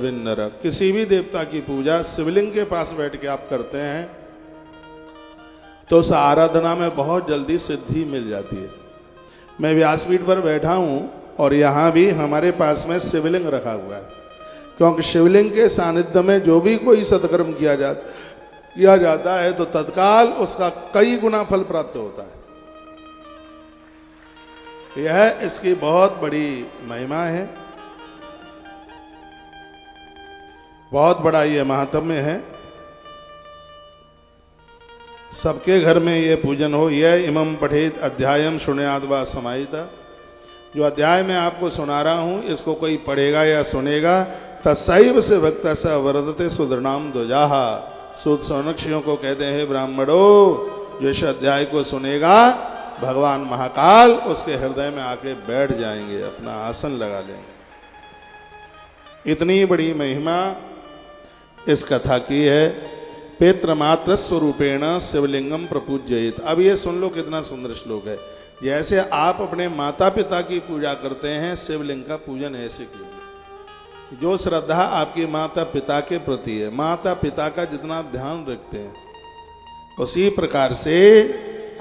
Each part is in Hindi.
नर, किसी भी देवता की पूजा शिवलिंग के पास बैठ के आप करते हैं तो उस आराधना में बहुत जल्दी सिद्धि मिल जाती है। मैं व्यासपीठ पर बैठा हूँ और यहाँ भी हमारे पास में शिवलिंग रखा हुआ है, क्योंकि शिवलिंग के सानिध्य में जो भी कोई सत्कर्म किया जाता है तो तत्काल उसका कई गुना फल प्राप्त होता है। यह इसकी बहुत बड़ी महिमा है, बहुत बड़ा ये महात्म्य है। सबके घर में ये पूजन हो। यह इमं पठेत अध्यायम शृणुयाद वा समाहिता। जो अध्याय मैं आपको सुना रहा हूं, इसको कोई पढ़ेगा या सुनेगा तस्सैव से भक्त स वरदते सुदृणाम द्वजाहा। सूत सौनक्षियों को कहते हैं, ब्राह्मणों, जो इस अध्याय को सुनेगा भगवान महाकाल उसके हृदय में आके बैठ जाएंगे, अपना आसन लगा लेंगे। इतनी बड़ी महिमा इस कथा की है। पितृमात्र स्वरूपेण शिवलिंगम प्रपूज्येत। अब ये सुन लो कितना सुंदर श्लोक है। जैसे आप अपने माता पिता की पूजा करते हैं, शिवलिंग का पूजन ऐसे कीजिए। जो श्रद्धा आपकी माता पिता के प्रति है, माता पिता का जितना ध्यान रखते हैं, उसी प्रकार से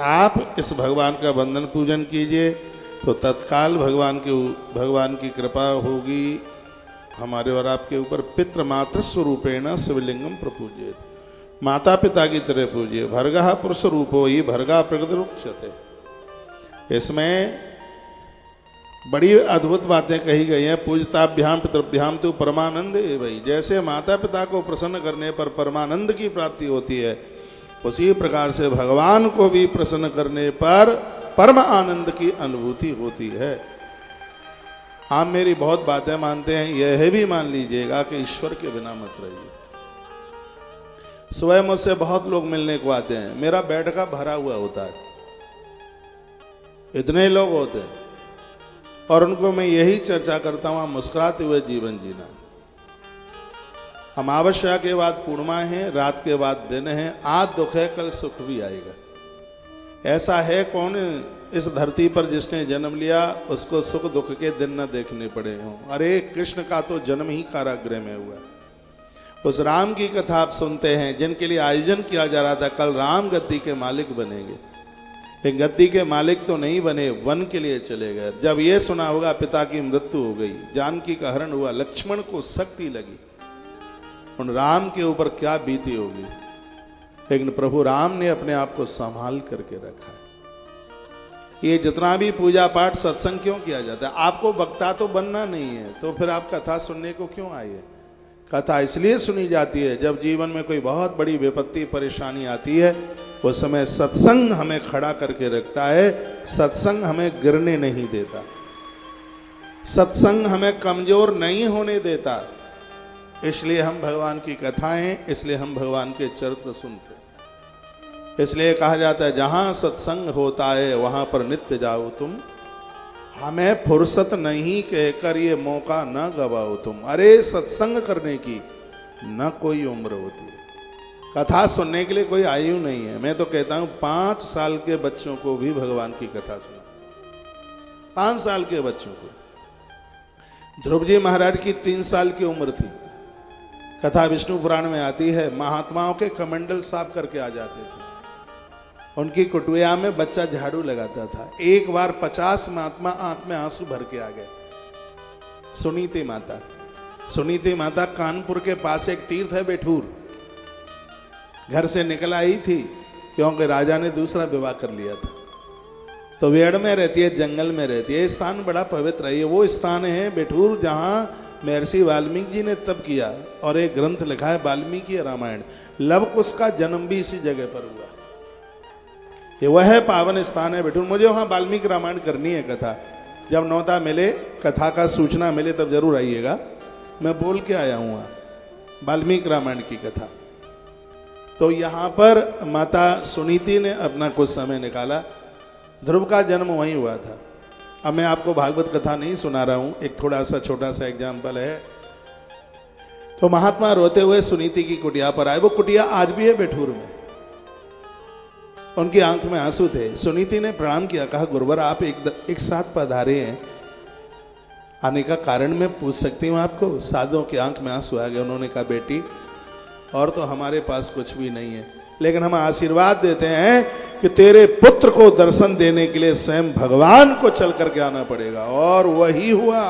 आप इस भगवान का बंधन पूजन कीजिए तो तत्काल भगवान की कृपा होगी हमारे और आपके ऊपर। पितृमात्र स्वरूपेण शिवलिंगम प्रपूज्येत। माता पिता की तरह पूजिए। भर्गः पुरुष रूपो ही भर्गा प्रकृति रुच्यते। इसमें बड़ी अद्भुत बातें कही गई हैं। पूजताभ्याम पितृभ्याम तो परमानंद है भाई। जैसे माता पिता को प्रसन्न करने पर परमानंद की प्राप्ति होती है, उसी प्रकार से भगवान को भी प्रसन्न करने पर परम आनंद की अनुभूति होती है। आप मेरी बहुत बातें मानते हैं, यह भी मान लीजिएगा कि ईश्वर के बिना मत रहिए। सुबह मुझसे बहुत लोग मिलने को आते हैं, मेरा बेड का भरा हुआ होता है, इतने लोग होते हैं, और उनको मैं यही चर्चा करता हूं, मुस्कुराते हुए जीवन जीना। अमावस्या के बाद पूर्णिमा है, रात के बाद दिन है। आज दुख है, कल सुख भी आएगा। ऐसा है कौन इस धरती पर जिसने जन्म लिया उसको सुख दुख के दिन न देखने पड़े हों। अरे कृष्ण का तो जन्म ही कारागृह में हुआ। उस राम की कथा आप सुनते हैं जिनके लिए आयोजन किया जा रहा था, कल राम गद्दी के मालिक बनेंगे, लेकिन गद्दी के मालिक तो नहीं बने, वन के लिए चले गए। जब ये सुना होगा पिता की मृत्यु हो गई, जानकी का हरण हुआ, लक्ष्मण को शक्ति लगी, उन राम के ऊपर क्या बीती होगी। लेकिन प्रभु राम ने अपने आप को संभाल करके रखा है। ये जितना भी पूजा पाठ सत्संग क्यों किया जाता है? आपको वक्ता तो बनना नहीं है, तो फिर आप कथा सुनने को क्यों आए? कथा इसलिए सुनी जाती है जब जीवन में कोई बहुत बड़ी विपत्ति परेशानी आती है, उस समय सत्संग हमें खड़ा करके रखता है। सत्संग हमें गिरने नहीं देता, सत्संग हमें कमजोर नहीं होने देता। इसलिए हम भगवान की कथाएं, इसलिए हम भगवान के चरित्र सुनते हैं। इसलिए कहा जाता है जहां सत्संग होता है वहां पर नित्य जाओ तुम। हमें फुर्सत नहीं कहकर ये मौका न गवाओ तुम। अरे सत्संग करने की न कोई उम्र होती है, कथा सुनने के लिए कोई आयु नहीं है। मैं तो कहता हूं 5 साल के बच्चों को भी भगवान की कथा सुना। 5 साल के बच्चों को। ध्रुव जी महाराज की 3 साल की उम्र थी। कथा विष्णु पुराण में आती है, महात्माओं के कमंडल साफ करके आ जाते थे। उनकी कुटिया में बच्चा झाड़ू लगाता था। एक बार 50 महात्मा आंख में आंसू भर के आ गए। सुनीति माता कानपुर के पास एक तीर्थ है बेठूर, घर से निकल आई थी क्योंकि राजा ने दूसरा विवाह कर लिया था। तो वेड़ में रहती है, जंगल में रहती है। स्थान बड़ा पवित्र है। ये वो स्थान है बेठूर जहां महर्षि वाल्मीकि जी ने तप किया और एक ग्रंथ लिखा है वाल्मीकि रामायण। लव कुश का जन्म भी इसी जगह पर हुआ। ये वह पावन स्थान है बेठूर। मुझे वहां वाल्मीकि रामायण करनी है कथा। जब न्योता मिले, कथा का सूचना मिले, तब जरूर आइएगा। मैं बोल के आया हूं वाल्मीकि रामायण की कथा। तो यहां पर माता सुनीति ने अपना कुछ समय निकाला। ध्रुव का जन्म वहीं हुआ था। अब मैं आपको भागवत कथा नहीं सुना रहा हूं, एक थोड़ा सा छोटा सा एग्जाम्पल है। तो महात्मा रोते हुए सुनीति की कुटिया पर आए। वो कुटिया आज भी है बेठूर में। उनकी आंख में आंसू थे। सुनीति ने प्रणाम किया, कहा गुरुवर आप एक साथ पधारे हैं, आने का कारण मैं पूछ सकती हूँ आपको? साधुओं की आंख में आंसू आ गए। उन्होंने कहा बेटी और तो हमारे पास कुछ भी नहीं है, लेकिन हम आशीर्वाद देते हैं कि तेरे पुत्र को दर्शन देने के लिए स्वयं भगवान को चल करके आना पड़ेगा। और वही हुआ।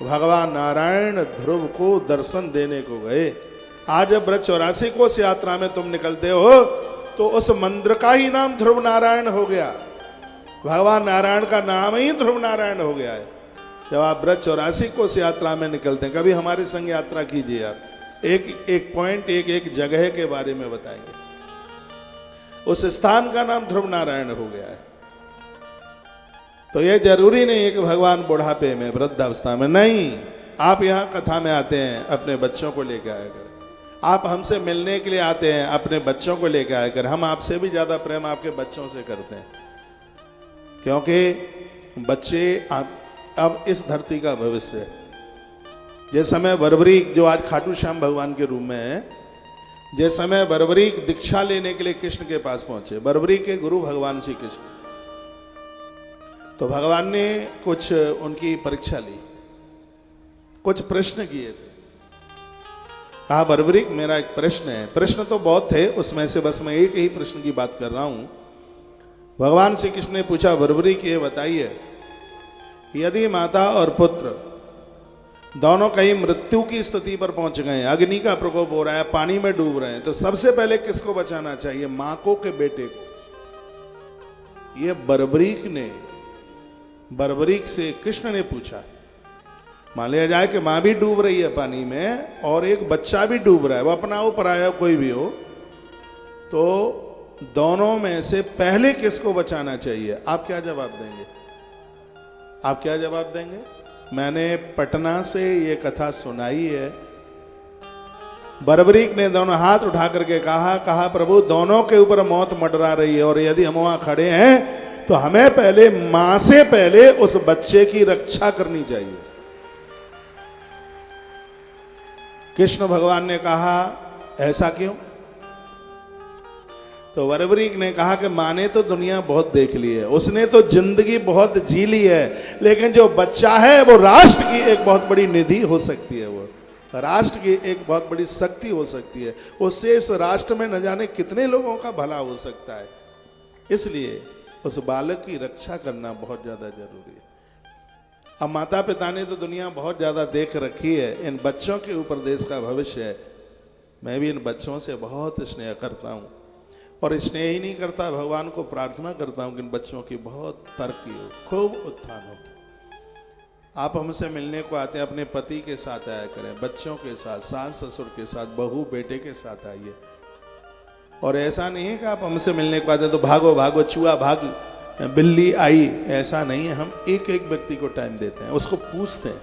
भगवान नारायण ध्रुव को दर्शन देने को गए। आज जब ब्रज 84 कोस यात्रा में तुम निकलते हो तो उस मंदिर का ही नाम ध्रुव नारायण हो गया। भगवान नारायण का नाम ही ध्रुव नारायण हो गया है। जब आप ब्रज 84 कोस यात्रा में निकलते हैं, कभी हमारे संग यात्रा कीजिए। आप एक एक पॉइंट, एक एक जगह के बारे में बताएंगे। उस स्थान का नाम ध्रुव नारायण हो गया है। तो यह जरूरी नहीं है कि भगवान बुढ़ापे में, वृद्धावस्था में, नहीं। आप यहाँ कथा में आते हैं, अपने बच्चों को लेकर आया करें। आप हमसे मिलने के लिए आते हैं, अपने बच्चों को लेकर आया करें। हम आपसे भी ज्यादा प्रेम आपके बच्चों से करते हैं, क्योंकि बच्चे अब इस धरती का भविष्य है। जिस समय बर्बरीक, जो आज खाटू श्याम भगवान के रूम में है, जिस समय बर्बरीक दीक्षा लेने के लिए कृष्ण के पास पहुंचे, बर्बरीक के गुरु भगवान श्री कृष्ण, तो भगवान ने कुछ उनकी परीक्षा ली, कुछ प्रश्न किए थे। कहा बर्बरीक मेरा एक प्रश्न है। प्रश्न तो बहुत थे, उसमें से बस मैं एक ही प्रश्न की बात कर रहा हूं। भगवान श्री कृष्ण ने पूछा बर्बरीक ये बताइए, यदि माता और पुत्र दोनों कहीं मृत्यु की स्थिति पर पहुंच गए, अग्नि का प्रकोप हो रहा है, पानी में डूब रहे हैं, तो सबसे पहले किसको बचाना चाहिए, मां को के बेटे को? ये बर्बरीक से कृष्ण ने पूछा। मान लिया जाए कि मां भी डूब रही है पानी में और एक बच्चा भी डूब रहा है, वो अपना हो पराया कोई भी हो, तो दोनों में से पहले किसको बचाना चाहिए? आप क्या जवाब देंगे? आप क्या जवाब देंगे? मैंने पटना से ये कथा सुनाई है। बर्बरीक ने दोनों हाथ उठा करके कहा प्रभु दोनों के ऊपर मौत मंडरा रही है, और यदि हम वहां खड़े हैं तो हमें पहले मां से पहले उस बच्चे की रक्षा करनी चाहिए। कृष्ण भगवान ने कहा ऐसा क्यों? तो बर्बरीक ने कहा कि मां ने तो दुनिया बहुत देख ली है, उसने तो जिंदगी बहुत जी ली है, लेकिन जो बच्चा है वो राष्ट्र की एक बहुत बड़ी निधि हो सकती है, वो राष्ट्र की एक बहुत बड़ी शक्ति हो सकती है। उससे इस राष्ट्र में न जाने कितने लोगों का भला हो सकता है। इसलिए उस बालक की रक्षा करना बहुत ज्यादा जरूरी है। अब माता पिता ने तो दुनिया बहुत ज्यादा देख रखी है, इन बच्चों के ऊपर देश का भविष्य है। मैं भी इन बच्चों से बहुत स्नेह करता हूं, और स्नेह ही नहीं करता, भगवान को प्रार्थना करता हूं कि इन बच्चों की बहुत तरक्की हो, खूब उत्थान हो। आप हमसे मिलने को आते हैं, अपने पति के साथ आया करें, बच्चों के साथ, सास ससुर के साथ, बहू बेटे के साथ आइए। और ऐसा नहीं है कि आप हमसे मिलने को आते हैं तो भागो भागो चूहा भाग बिल्ली आई, ऐसा नहीं है। हम एक एक व्यक्ति को टाइम देते हैं, उसको पूछते हैं।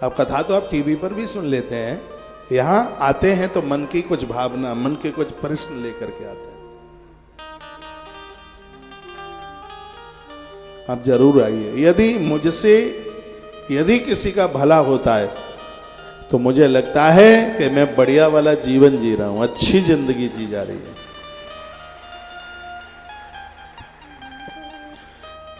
अब कथा तो आप टीवी पर भी सुन लेते हैं, यहां आते हैं तो मन की कुछ भावना, मन के कुछ प्रश्न लेकर के आते हैं। आप जरूर आइए। यदि किसी का भला होता है तो मुझे लगता है कि मैं बढ़िया वाला जीवन जी रहा हूं, अच्छी जिंदगी जी जा रही है।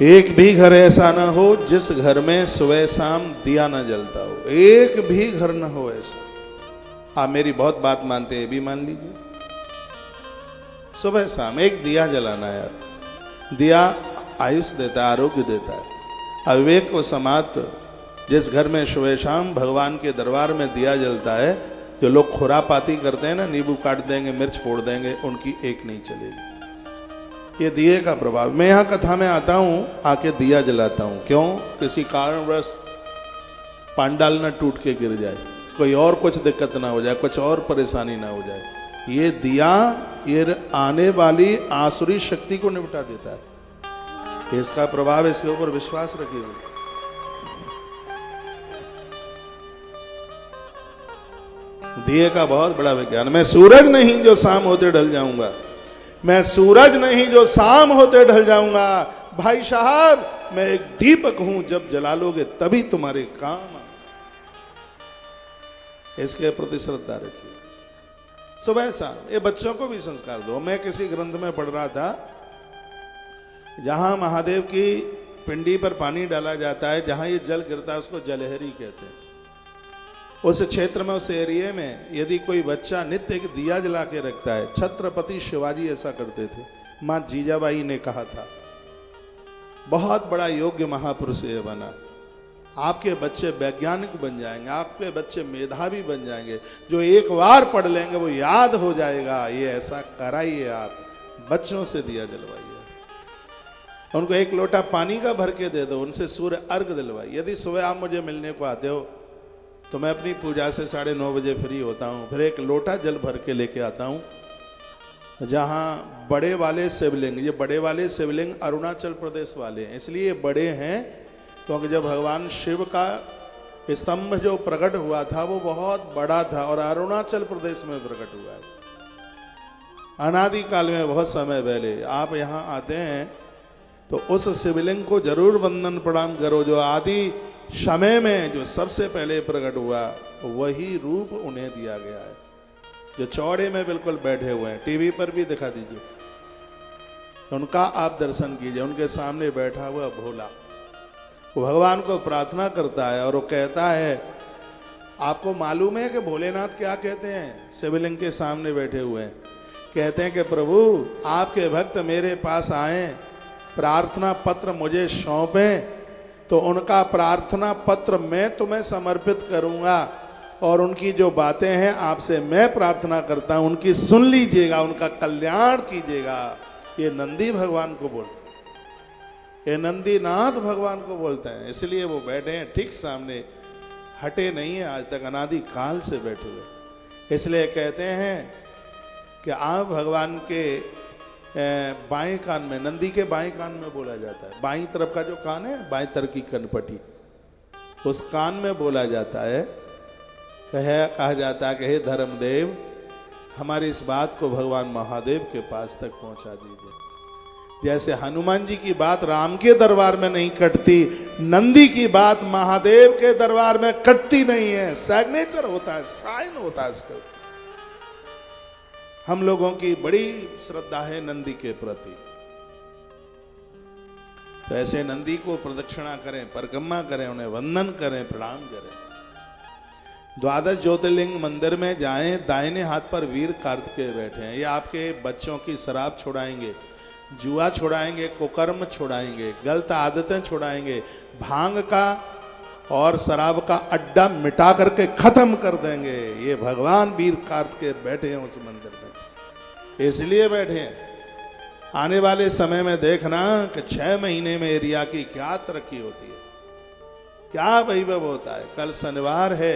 एक भी घर ऐसा ना हो जिस घर में सुबह शाम दिया ना जलता हो, एक भी घर ना हो ऐसा। आप मेरी बहुत बात मानते हैं, भी मान लीजिए। सुबह शाम एक दिया जलाना है यार। दिया आयुष देता है, आरोग्य देता है। अविवेक को समाप्त। जिस घर में सुबह शाम भगवान के दरबार में दिया जलता है, जो लोग खुरापाती करते हैं ना, नींबू काट देंगे, मिर्च फोड़ देंगे, उनकी एक नहीं चलेगी। ये दिए का प्रभाव। मैं यहाँ कथा में आता हूँ, आके दिया जलाता हूँ। क्यों? किसी कारणवश पांडाल न टूट के गिर जाए, कोई और कुछ दिक्कत ना हो जाए, कुछ और परेशानी ना हो जाए। ये दिया ये आने वाली आसुरी शक्ति को निपटा देता है। इसका प्रभाव, इसके ऊपर विश्वास रखिए। दिए का बहुत बड़ा विज्ञान। मैं सूरज नहीं जो शाम होते ढल जाऊंगा, मैं सूरज नहीं जो शाम होते ढल जाऊंगा। भाई साहब, मैं एक दीपक हूं, जब जला लोगे तभी तुम्हारे काम। इसके प्रति श्रद्धा रखिए। सुबह शाम ये बच्चों को भी संस्कार दो। मैं किसी ग्रंथ में पढ़ रहा था, जहां महादेव की पिंडी पर पानी डाला जाता है, जहां ये जल गिरता है उसको जलहरी कहते हैं। उस क्षेत्र में, उस एरिया में यदि कोई बच्चा नित्य एक दिया जला के रखता है, छत्रपति शिवाजी ऐसा करते थे, मां जीजाबाई ने कहा था, बहुत बड़ा योग्य महापुरुष ये बना। आपके बच्चे वैज्ञानिक बन जाएंगे, आपके बच्चे मेधावी बन जाएंगे, जो एक बार पढ़ लेंगे वो याद हो जाएगा। ये ऐसा कराइए, आप बच्चों से दिया जलवाइए, उनको एक लोटा पानी का भर के दे दो, उनसे सूर्य अर्घ दिलवाइए। यदि सुबह आप मुझे मिलने को आते हो तो मैं अपनी पूजा से 9:30 बजे फ्री होता हूँ, फिर एक लोटा जल भर के लेके आता हूँ। जहाँ बड़े वाले शिवलिंग, ये बड़े वाले शिवलिंग अरुणाचल प्रदेश वाले हैं, इसलिए ये बड़े हैं क्योंकि जब भगवान शिव का स्तंभ जो प्रकट हुआ था वो बहुत बड़ा था और अरुणाचल प्रदेश में प्रकट हुआ है। अनादि काल में, बहुत समय पहले आप यहाँ आते हैं तो उस शिवलिंग को जरूर वंदन प्रणाम करो, जो आदि समय में जो सबसे पहले प्रकट हुआ वही रूप उन्हें दिया गया है, जो चौड़े में बिल्कुल बैठे हुए हैं। टीवी पर भी दिखा दीजिए, उनका आप दर्शन कीजिए। उनके सामने बैठा हुआ भोला, वो भगवान को प्रार्थना करता है और वो कहता है, आपको मालूम है कि भोलेनाथ क्या कहते हैं? शिवलिंग के सामने बैठे हुए हैं, कहते हैं कि प्रभु आपके भक्त मेरे पास आए, प्रार्थना पत्र मुझे सौंपें तो उनका प्रार्थना पत्र मैं तुम्हें समर्पित करूंगा और उनकी जो बातें हैं आपसे मैं प्रार्थना करता हूं, उनकी सुन लीजिएगा, उनका कल्याण कीजिएगा। ये नंदी भगवान को बोलते हैं, ये नंदीनाथ भगवान को बोलते हैं, इसलिए वो बैठे हैं ठीक सामने, हटे नहीं है आज तक, अनादि काल से बैठे हुए। इसलिए कहते हैं कि आप भगवान के बाएं कान में, नंदी के बाएं कान में बोला जाता है, बाईं तरफ का जो कान है, बाएं तरफ की कनपटी, उस कान में बोला जाता है। कहा जाता है कि हे धर्मदेव, हमारी इस बात को भगवान महादेव के पास तक पहुंचा दीजिए। जैसे हनुमान जी की बात राम के दरबार में नहीं कटती, नंदी की बात महादेव के दरबार में कटती नहीं है। सिग्नेचर होता है, साइन होता है इसका। हम लोगों की बड़ी श्रद्धा है नंदी के प्रति, तो ऐसे नंदी को प्रदक्षिणा करें, परिक्रमा करें, उन्हें वंदन करें, प्रणाम करें। द्वादश ज्योतिर्लिंग मंदिर में जाएं, दाहिने हाथ पर वीर कार्तिकेय बैठे हैं, ये आपके बच्चों की शराब छुड़ाएंगे, जुआ छुड़ाएंगे, कुकर्म छुड़ाएंगे, गलत आदतें छुड़ाएंगे, भांग का और शराब का अड्डा मिटा करके खत्म कर देंगे। ये भगवान वीर कार्तिकेय बैठे हैं उस मंदिर में, इसलिए बैठे हैं। आने वाले समय में देखना कि 6 महीने में एरिया की क्या तरक्की होती है, क्या वैभव होता है। कल शनिवार है,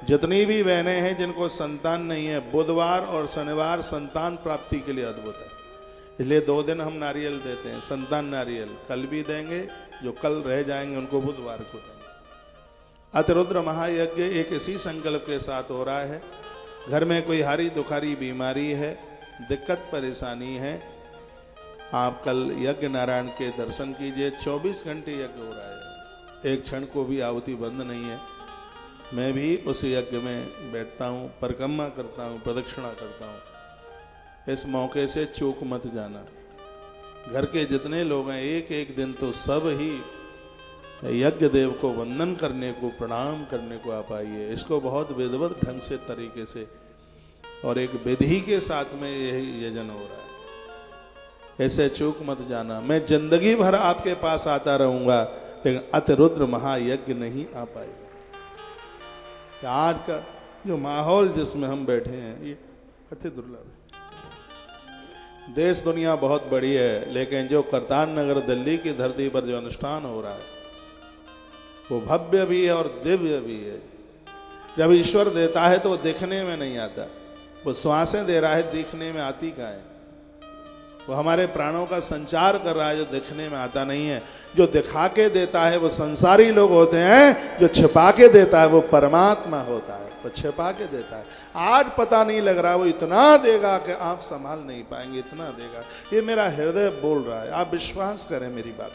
जितनी भी बहनें हैं जिनको संतान नहीं है, बुधवार और शनिवार संतान प्राप्ति के लिए अद्भुत है, इसलिए 2 दिन हम नारियल देते हैं, संतान नारियल। कल भी देंगे, जो कल रह जाएंगे उनको बुधवार को देंगे। अतिरुद्र महायज्ञ एक इसी संकल्प के साथ हो रहा है। घर में कोई हारी दुखारी बीमारी है, दिक्कत परेशानी है, आप कल यज्ञ नारायण के दर्शन कीजिए। 24 घंटे यज्ञ हो रहा है, एक क्षण को भी आहुति बंद नहीं है। मैं भी उस यज्ञ में बैठता हूँ, परिक्रमा करता हूँ, प्रदक्षिणा करता हूँ। इस मौके से चूक मत जाना। घर के जितने लोग हैं, एक एक दिन तो सब ही यज्ञ देव को वंदन करने को, प्रणाम करने को आप आइए। इसको बहुत विधिवत ढंग से, तरीके से और एक विधि के साथ में यही यजन हो रहा है, ऐसे चूक मत जाना। मैं जिंदगी भर आपके पास आता रहूंगा, लेकिन अतिरुद्र महायज्ञ नहीं आ पाएगा। आज का जो माहौल जिसमें हम बैठे हैं, ये अति दुर्लभ है। देश दुनिया बहुत बड़ी है, लेकिन जो करतार नगर दिल्ली की धरती पर जो अनुष्ठान हो रहा है वो भव्य भी है और दिव्य भी है। जब ईश्वर देता है तो वो देखने में नहीं आता, वो श्वासें दे रहा है, दिखने में आती कहाँ है। वो हमारे प्राणों का संचार कर रहा है, जो दिखने में आता नहीं है। जो दिखा के देता है वो संसारी लोग होते हैं, जो छिपा के देता है वो परमात्मा होता है, वो छिपा के देता है। आज पता नहीं लग रहा, वो इतना देगा कि आप संभाल नहीं पाएंगे, इतना देगा। ये मेरा हृदय बोल रहा है, आप विश्वास करें मेरी बात।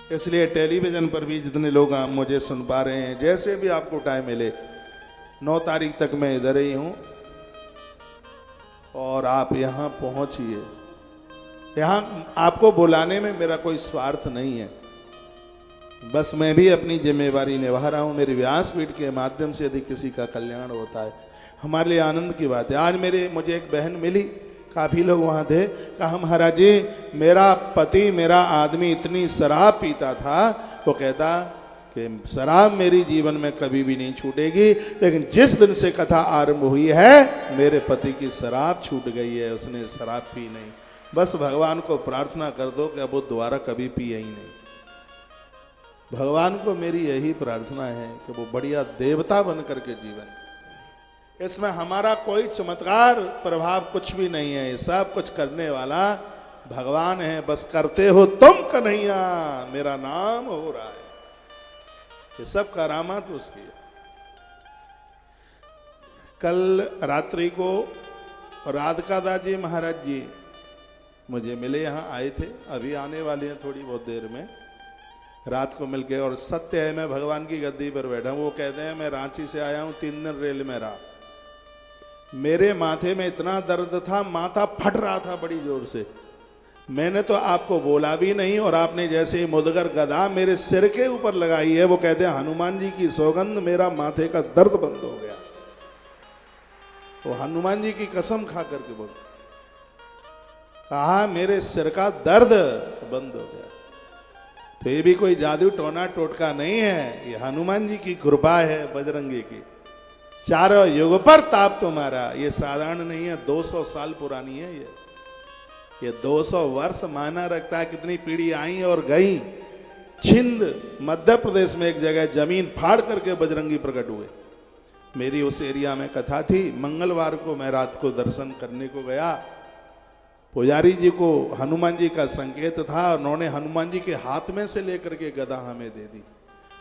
इसलिए टेलीविजन पर भी जितने लोग मुझे सुन पा रहे हैं, जैसे भी आपको टाइम मिले, 9 तारीख तक मैं इधर ही हूँ और आप यहाँ पहुँचिए। यहाँ आपको बुलाने में मेरा कोई स्वार्थ नहीं है, बस मैं भी अपनी जिम्मेवारी निभा रहा हूँ। मेरी व्यासपीठ के माध्यम से यदि किसी का कल्याण होता है, हमारे लिए आनंद की बात है। आज मुझे एक बहन मिली, काफ़ी लोग वहाँ थे, कहा महाराज जी मेरा पति, मेरा आदमी इतनी शराब पीता था, वो कहता कि शराब मेरी जीवन में कभी भी नहीं छूटेगी, लेकिन जिस दिन से कथा आरंभ हुई है मेरे पति की शराब छूट गई है, उसने शराब पी नहीं। बस भगवान को प्रार्थना कर दो कि अब वो दोबारा कभी पिए ही नहीं। भगवान को मेरी यही प्रार्थना है कि वो बढ़िया देवता बन करके जीवन, इसमें हमारा कोई चमत्कार प्रभाव कुछ भी नहीं है, ये सब कुछ करने वाला भगवान है। बस करते हो तुम कन्हैया, मेरा नाम हो रहा है, ये सब करामात उसकी है। कल रात्रि को राधिका दास जी महाराज जी मुझे मिले, यहाँ आए थे, अभी आने वाले हैं थोड़ी बहुत देर में। रात को मिलके, और सत्य है मैं भगवान की गद्दी पर बैठा हूँ। वो कहते हैं मैं रांची से आया हूँ, 3 दिन रेल में रहा, मेरे माथे में इतना दर्द था, माथा फट रहा था बड़ी जोर से। मैंने तो आपको बोला भी नहीं, और आपने जैसे ही मुदगर गदा मेरे सिर के ऊपर लगाई है, वो कहते हैं हनुमान जी की सौगंध, मेरा माथे का दर्द बंद हो गया। वो हनुमान जी की कसम खा करके बोल, कहा मेरे सिर का दर्द बंद हो गया। तो ये भी कोई जादू टोना टोटका नहीं है, ये हनुमान जी की कृपा है, बजरंगी की। चारों युग पर ताप तुम्हारा, ये साधारण नहीं है, 200 साल पुरानी है ये 200 वर्ष मायना रखता है। कितनी पीढ़ी आई और गई। छिंद मध्य प्रदेश में एक जगह जमीन फाड़ करके बजरंगी प्रकट हुए। मेरी उस एरिया में कथा थी। मंगलवार को मैं रात को दर्शन करने को गया, पुजारी जी को हनुमान जी का संकेत था, उन्होंने हनुमान जी के हाथ में से लेकर के गदा हमें दे दी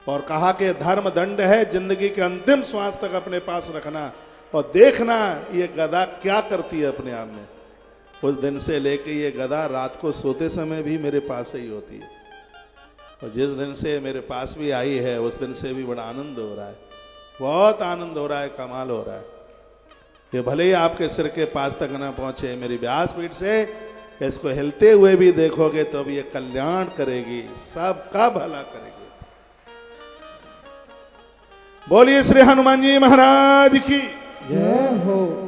और कहा कि धर्म दंड है, जिंदगी के अंतिम श्वास तक अपने पास रखना और देखना ये गदा क्या करती है अपने आप में। उस दिन से लेके ये गदा रात को सोते समय भी मेरे पास ही होती है, और जिस दिन से मेरे पास भी आई है उस दिन से भी बड़ा आनंद हो रहा है, बहुत आनंद हो रहा है, कमाल हो रहा है। ये भले ही आपके सिर के पास तक ना पहुंचे, मेरी व्यासपीठ से इसको हिलते हुए भी देखोगे तो अब ये कल्याण करेगी, सबका भला करेगी। बोलिए श्री हनुमान जी महाराज की जय हो।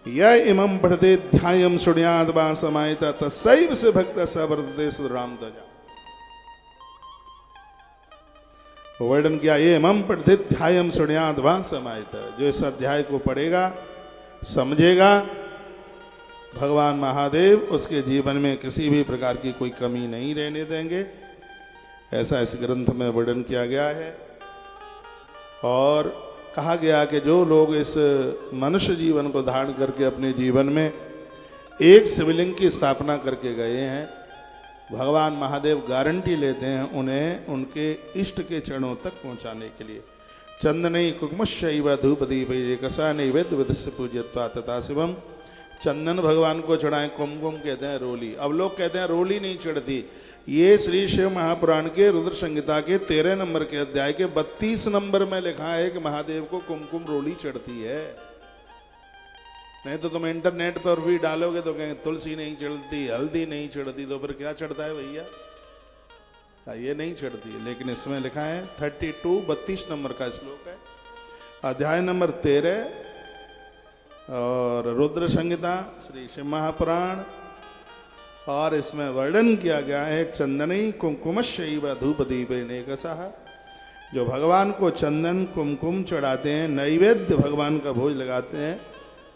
यह इमं पढ़ते ध्यायम शृणुयाद वा समाहिता तस्सैव से भक्त सवर्तते सुराम ध्वजा। वर्णन किया, ये इमं पढ़ते ध्यायम शृणुयाद वा समाहिता, जो इस अध्याय को पढ़ेगा समझेगा, भगवान महादेव उसके जीवन में किसी भी प्रकार की कोई कमी नहीं रहने देंगे, ऐसा इस ग्रंथ में वर्णन किया गया है। और कहा गया कि जो लोग इस मनुष्य जीवन को धारण करके अपने जीवन में एक शिवलिंग की स्थापना करके गए हैं, भगवान महादेव गारंटी लेते हैं उन्हें उनके इष्ट के चरणों तक पहुंचाने के लिए। चंदनई कुकुमशैव धूप दीप कसा नैवेद्य विधस्य पूज्यत्वा तथा शिवम। चंदन भगवान को चढ़ाएं, कुमकुम कहते हैं रोली। अब लोग कहते हैं रोली नहीं चढ़ती, ये श्री शिव महापुराण के रुद्र संहिता के 13 नंबर के अध्याय के 32 नंबर में लिखा है कि महादेव को कुमकुम रोली चढ़ती है। नहीं तो तुम इंटरनेट पर भी डालोगे तो कहेंगे तुलसी नहीं चढ़ती, हल्दी नहीं चढ़ती, तो फिर क्या चढ़ता है भैया? ये नहीं चढ़ती, लेकिन इसमें लिखा है 32 नंबर का श्लोक है, अध्याय नंबर 13 और रुद्र संहिता श्री शिव महापुराण, और इसमें वर्णन किया गया है चंदनई कुमकुमशैव धूप दीपेन कसा। जो भगवान को चंदन कुमकुम चढ़ाते हैं, नैवेद्य भगवान का भोज लगाते हैं,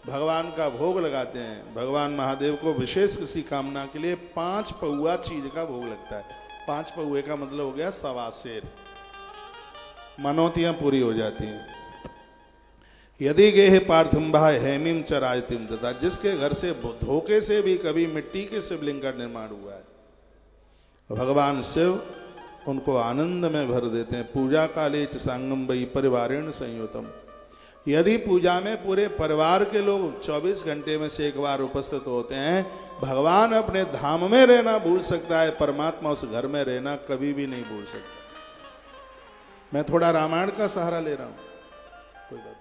भगवान का भोग लगाते हैं, भगवान महादेव को विशेष किसी कामना के लिए 5 पौआ चीज का भोग लगता है। 5 पौए का मतलब हो गया 1.25 सेर, मनौतियां पूरी हो जाती हैं। यदि गेह पार्थंभा हेमिम चरायतिम, तथा जिसके घर से धोखे से भी कभी मिट्टी के शिवलिंग का निर्माण हुआ है, भगवान शिव उनको आनंद में भर देते हैं। पूजा काले च सांगम वही परिवारेण संयुतम। यदि पूजा में पूरे परिवार के लोग 24 घंटे में से एक बार उपस्थित होते हैं, भगवान अपने धाम में रहना भूल सकता है, परमात्मा उस घर में रहना कभी भी नहीं भूल सकता। मैं थोड़ा रामायण का सहारा ले रहा हूं, कोई बात नहीं।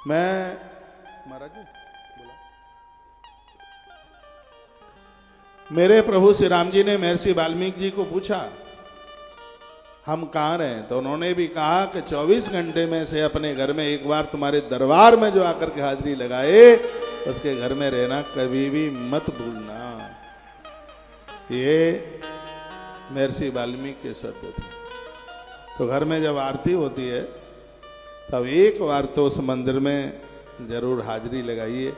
मैं महाराज जी बोला, मेरे प्रभु श्री राम जी ने महर्षि वाल्मीकि जी को पूछा हम कहाँ रहे, तो उन्होंने भी कहा कि 24 घंटे में से अपने घर में एक बार तुम्हारे दरबार में जो आकर के हाजिरी लगाए उसके घर में रहना कभी भी मत भूलना। ये महर्षि वाल्मीकि के शब्द थे। तो घर में जब आरती होती है तब एक बार तो उस मंदिर में जरूर हाजिरी लगाइए।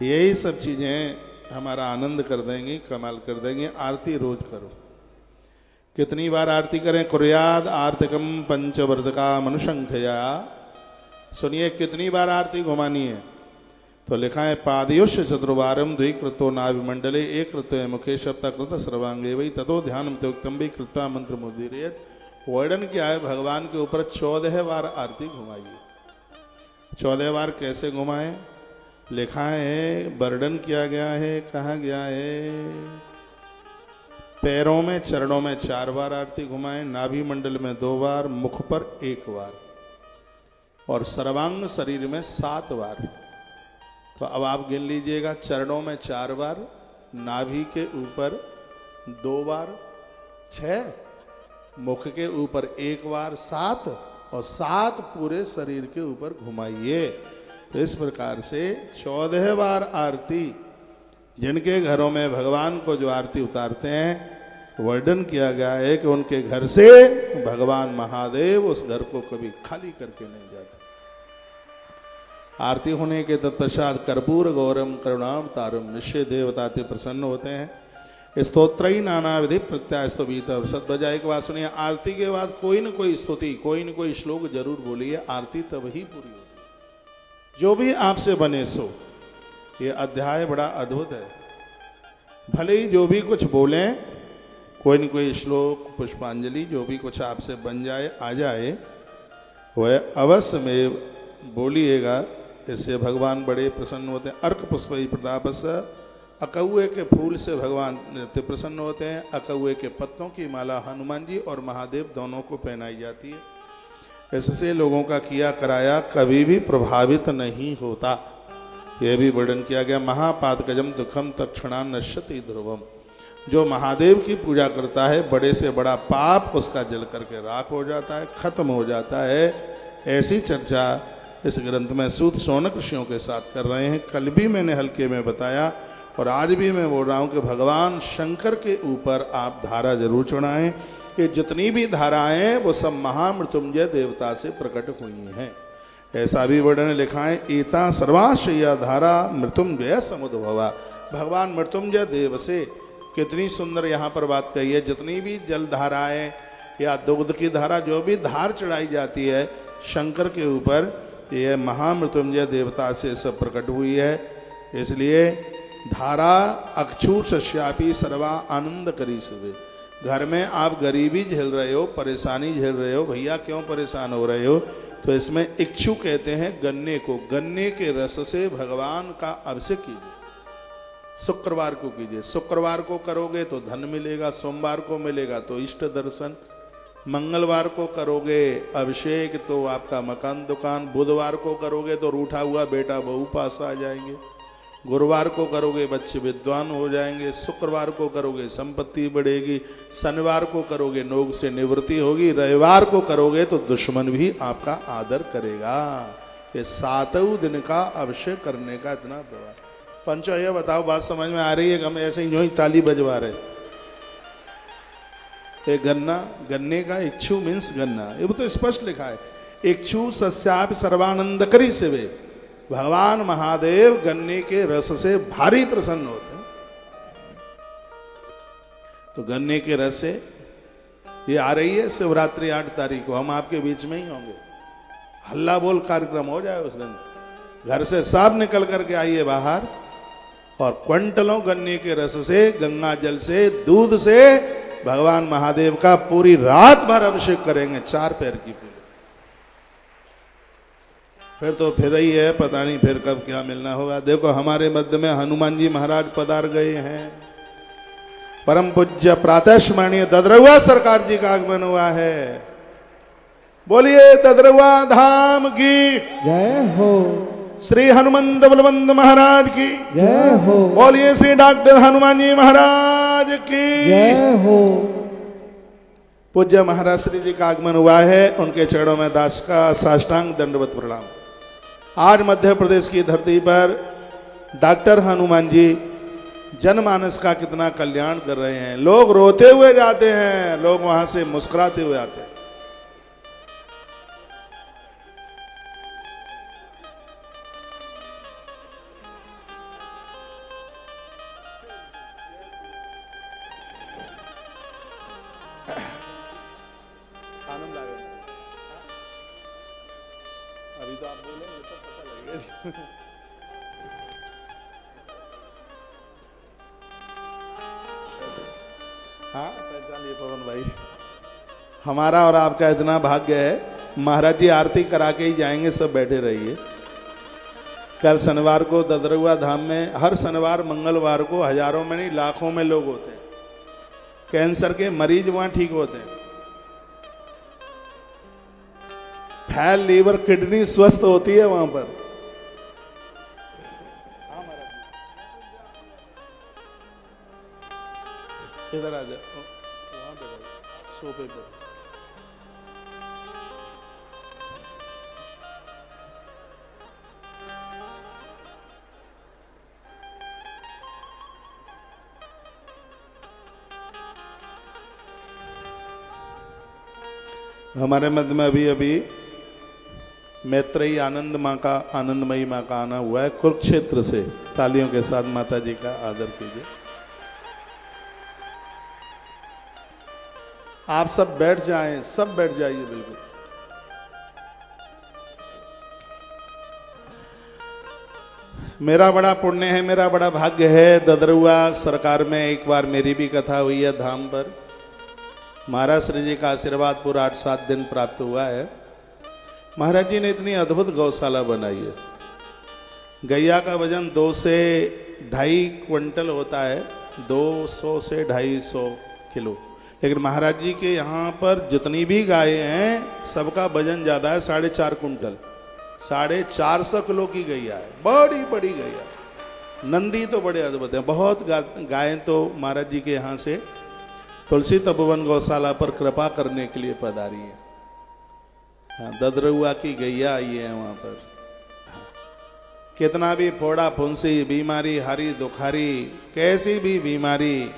यही सब चीजें हमारा आनंद कर देंगी, कमाल कर देंगी। आरती रोज करो। कितनी बार आरती करें? कुर्याद आर्तिकम पंचवर्तका मनुशंखया। सुनिए कितनी बार आरती घुमानी है। तो लिखा है पादयोश्य चतुर्वारम द्विकृतो नाभिमंडले एक कृत्य मुखे सप्ताकृत सर्वांगे वही ततो ध्यान उत्तम भी कृत्वा मंत्र मुदीरियत। वर्णन क्या है? भगवान के ऊपर 14 बार आरती घुमाइए। 14 बार कैसे घुमाएं? लिखा है, वर्णन किया गया है, कहा गया है पैरों में चरणों में 4 बार आरती घुमाएं, नाभि मंडल में 2 बार, मुख पर 1 बार और सर्वांग शरीर में 7 बार। तो अब आप गिन लीजिएगा, चरणों में 4 बार, नाभि के ऊपर 2 बार 6, मुख के ऊपर 1 बार 7 और 7 पूरे शरीर के ऊपर घुमाइए। तो इस प्रकार से 14 बार आरती, जिनके घरों में भगवान को जो आरती उतारते हैं, वर्णन किया गया है कि उनके घर से भगवान महादेव उस घर को कभी खाली करके नहीं जाते। आरती होने के तत्पश्चात कर्पूर गौरम करुणाम तारम निश्चय देवता ते प्रसन्न होते हैं। स्तोत्रई नाना विधि प्रत्यास्तुत और सत बजाय के बाद सुनिए, आरती के बाद कोई न कोई स्तुति, कोई न कोई श्लोक जरूर बोलिए। आरती तब ही पूरी होती है जो भी आपसे बने सो। ये अध्याय बड़ा अद्भुत है। भले ही जो भी कुछ बोलें, कोई न कोई श्लोक पुष्पांजलि जो भी कुछ आपसे बन जाए आ जाए, वह अवश्य में बोलिएगा। इससे भगवान बड़े प्रसन्न होते हैं। अर्क पुष्प प्रताप से अकौए के फूल से भगवान प्रसन्न होते हैं। अकौए के पत्तों की माला हनुमान जी और महादेव दोनों को पहनाई जाती है। इससे लोगों का किया कराया कभी भी प्रभावित नहीं होता। यह भी वर्णन किया गया, महापातकजम दुखम तत्क्षणा नश्यति ध्रुवम। जो महादेव की पूजा करता है, बड़े से बड़ा पाप उसका जल करके राख हो जाता है, खत्म हो जाता है। ऐसी चर्चा इस ग्रंथ में सूत शौनक ऋषियों के साथ कर रहे हैं। कल भी मैंने हल्के में बताया और आज भी मैं बोल रहा हूँ कि भगवान शंकर के ऊपर आप धारा जरूर चढ़ाएं। ये जितनी भी धाराएं हैं वो सब महामृत्युंजय देवता से प्रकट हुई हैं। ऐसा भी वर्णन लिखा है, एता सर्वाश्रया धारा मृत्युंजय समुद्भवा। भगवान मृत्युंजय देव से कितनी सुंदर यहाँ पर बात कही है। जितनी भी जल धाराएं या दुग्ध की धारा, जो भी धार चढ़ाई जाती है शंकर के ऊपर, यह महामृत्युंजय देवता से सब प्रकट हुई है। इसलिए धारा अक्षु सश्यापी सर्वा आनंद करी सुबे। घर में आप गरीबी झेल रहे हो, परेशानी झेल रहे हो, भैया क्यों परेशान हो रहे हो? तो इसमें इक्षु कहते हैं गन्ने को। गन्ने के रस से भगवान का अभिषेक कीजिए। शुक्रवार को कीजिए। शुक्रवार को करोगे तो धन मिलेगा, सोमवार को मिलेगा तो इष्ट दर्शन, मंगलवार को करोगे अभिषेक तो आपका मकान दुकान, बुधवार को करोगे तो रूठा हुआ बेटा बहू पास आ जाएंगे, गुरुवार को करोगे बच्चे विद्वान हो जाएंगे, शुक्रवार को करोगे संपत्ति बढ़ेगी, शनिवार को करोगे नोग से निवृत्ति होगी, रविवार को करोगे तो दुश्मन भी आपका आदर करेगा। ये 7 दिन का अभिषेक करने का इतना व्यवहार। पंचो ये बताओ, बात समझ में आ रही है? हम ऐसे ही ताली बजवा रहे। ये गन्ना, गन्ने का इक्षु मीन्स गन्ना, ये तो स्पष्ट लिखा है। इक्षु सस्यापि सर्वानंद करी सेवे। भगवान महादेव गन्ने के रस से भारी प्रसन्न होते हैं। तो गन्ने के रस से ये आ रही है शिवरात्रि 8 तारीख को, हम आपके बीच में ही होंगे। हल्ला बोल कार्यक्रम हो जाए उस दिन। घर से सब निकल करके आइए बाहर और क्विंटलों गन्ने के रस से, गंगा जल से, दूध से भगवान महादेव का पूरी रात भर अभिषेक करेंगे। 4 पैर की पूजा। फिर तो फिर ही है, पता नहीं फिर कब क्या मिलना होगा। देखो हमारे मध्य में हनुमान जी महाराज पधार गए हैं। परम पूज्य प्रातः स्मरणीय ददरवा सरकार जी का आगमन हुआ है। बोलिए ददरवा धाम की जय हो। श्री हनुमंत बलवंत महाराज की जय हो। बोलिए श्री डॉक्टर हनुमान जी महाराज की जय हो। पूज्य महाराज श्री जी का आगमन हुआ है, उनके चरणों में दास का साष्टांग दंडवत प्रणाम। आज मध्य प्रदेश की धरती पर डॉक्टर हनुमान जी जनमानस का कितना कल्याण कर रहे हैं। लोग रोते हुए जाते हैं, लोग वहां से मुस्कुराते हुए आते हैं। आनंद आ गया। अभी तो आप बोलेंगे तो पता लगेगा। हाँ पहचान लिए पवन भाई। हमारा और आपका इतना भाग्य है, महाराज जी आरती करा के ही जाएंगे, सब बैठे रहिए। कल शनिवार को ददरुआ धाम में हर शनिवार मंगलवार को हजारों में नहीं लाखों में लोग होते हैं। कैंसर के मरीज वहां ठीक होते हैं, फैल लीवर किडनी स्वस्थ होती है वहां पर। इधर आ जाओ, वहां पे सोफे पर। हमारे मध्य में अभी अभी मैत्रेयी आनंदमयी माँ का आना हुआ है कुरुक्षेत्र से। तालियों के साथ माता जी का आदर कीजिए। आप सब बैठ जाएं, सब बैठ जाइए बिल्कुल। मेरा बड़ा पुण्य है, मेरा बड़ा भाग्य है। ददरुआ सरकार में एक बार मेरी भी कथा हुई है धाम पर। महाराज श्री जी का आशीर्वाद पूरा 8-7 दिन प्राप्त हुआ है। महाराज जी ने इतनी अद्भुत गौशाला बनाई है। गैया का वजन 2 से 2.5 क्विंटल होता है, 200 से 250 किलो। लेकिन महाराज जी के यहाँ पर जितनी भी गायें हैं सबका वजन ज़्यादा है, 4.5 कुंटल, 450 किलो की गैया है। बड़ी बड़ी गैया। नंदी तो बड़े अद्भुत हैं। बहुत गायें तो महाराज जी के यहाँ से तुलसी तपोवन गौशाला पर कृपा करने के लिए पधारी है। हाँ, ददरुआ की गैया आई है वहाँ पर। हाँ, कितना भी फोड़ा फुंसी बीमारी, हरी दुखारी, कैसी भी बीमारी,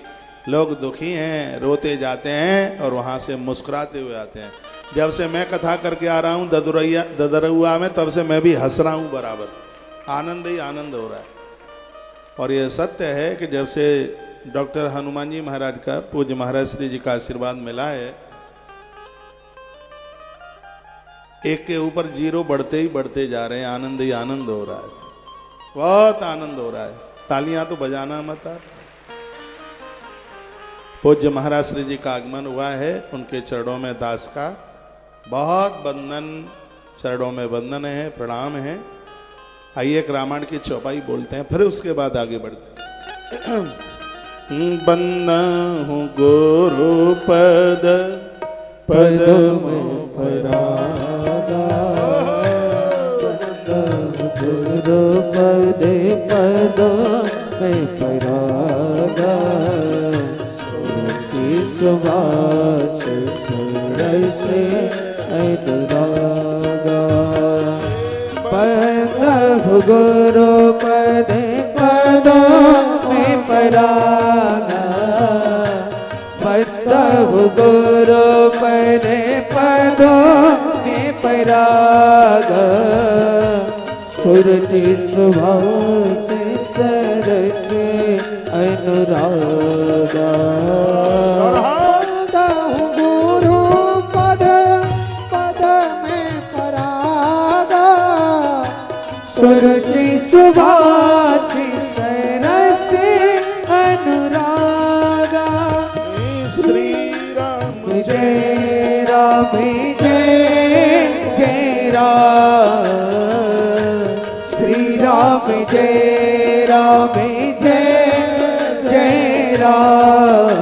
लोग दुखी हैं, रोते जाते हैं और वहाँ से मुस्कुराते हुए आते हैं। जब से मैं कथा करके आ रहा हूँ ददरुआ में, तब से मैं भी हंस रहा हूँ बराबर। आनंद ही आनंद हो रहा है। और ये सत्य है कि जब से डॉक्टर हनुमान जी महाराज का, पूज्य महाराज श्री जी का आशीर्वाद मिला है, एक के ऊपर 0 बढ़ते ही बढ़ते जा रहे हैं। आनंद ही आनंद हो रहा है, बहुत आनंद हो रहा है। तालियां तो बजाना मत आप। पूज्य महाराज श्री जी का आगमन हुआ है, उनके चरणों में दास का बहुत वंदन, चरणों में वंदन है, प्रणाम है। आइए एक रामायण की चौपाई बोलते हैं, फिर उसके बाद आगे बढ़ते हैं। बंदा हूँ गुरु पद पद में परागा, गुरु पद पद में परागा, सुभाष सुरस अनुरागा। पद गुरु पद पद में परागा, पद गुरु पद पद में परागा, सूरज सुभाष सरस अनुरागा। गुरु पद पद में परागा, सूरज सुभाष सरस अनुरागा। श्री राम जय राम जय जय राम, श्री राम जय राम जय जय राम।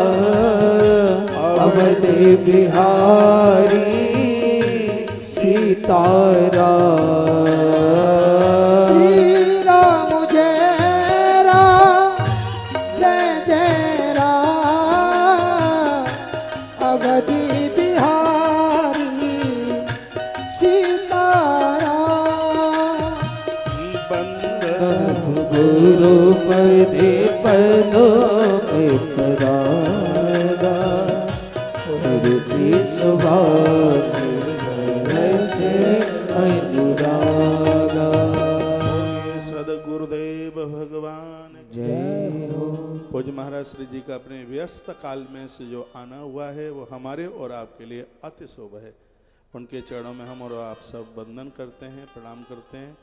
अवध बिहारी सीताराम, गुरु पदे पदों में चरागा सुरुचि सुभाष से अनुरागा। सदगुरुदेव भगवान जय हो। पूज्य महाराज श्री जी का अपने व्यस्त काल में से जो आना हुआ है वो हमारे और आपके लिए अति शुभ है। उनके चरणों में हम और आप सब वंदन करते हैं, प्रणाम करते हैं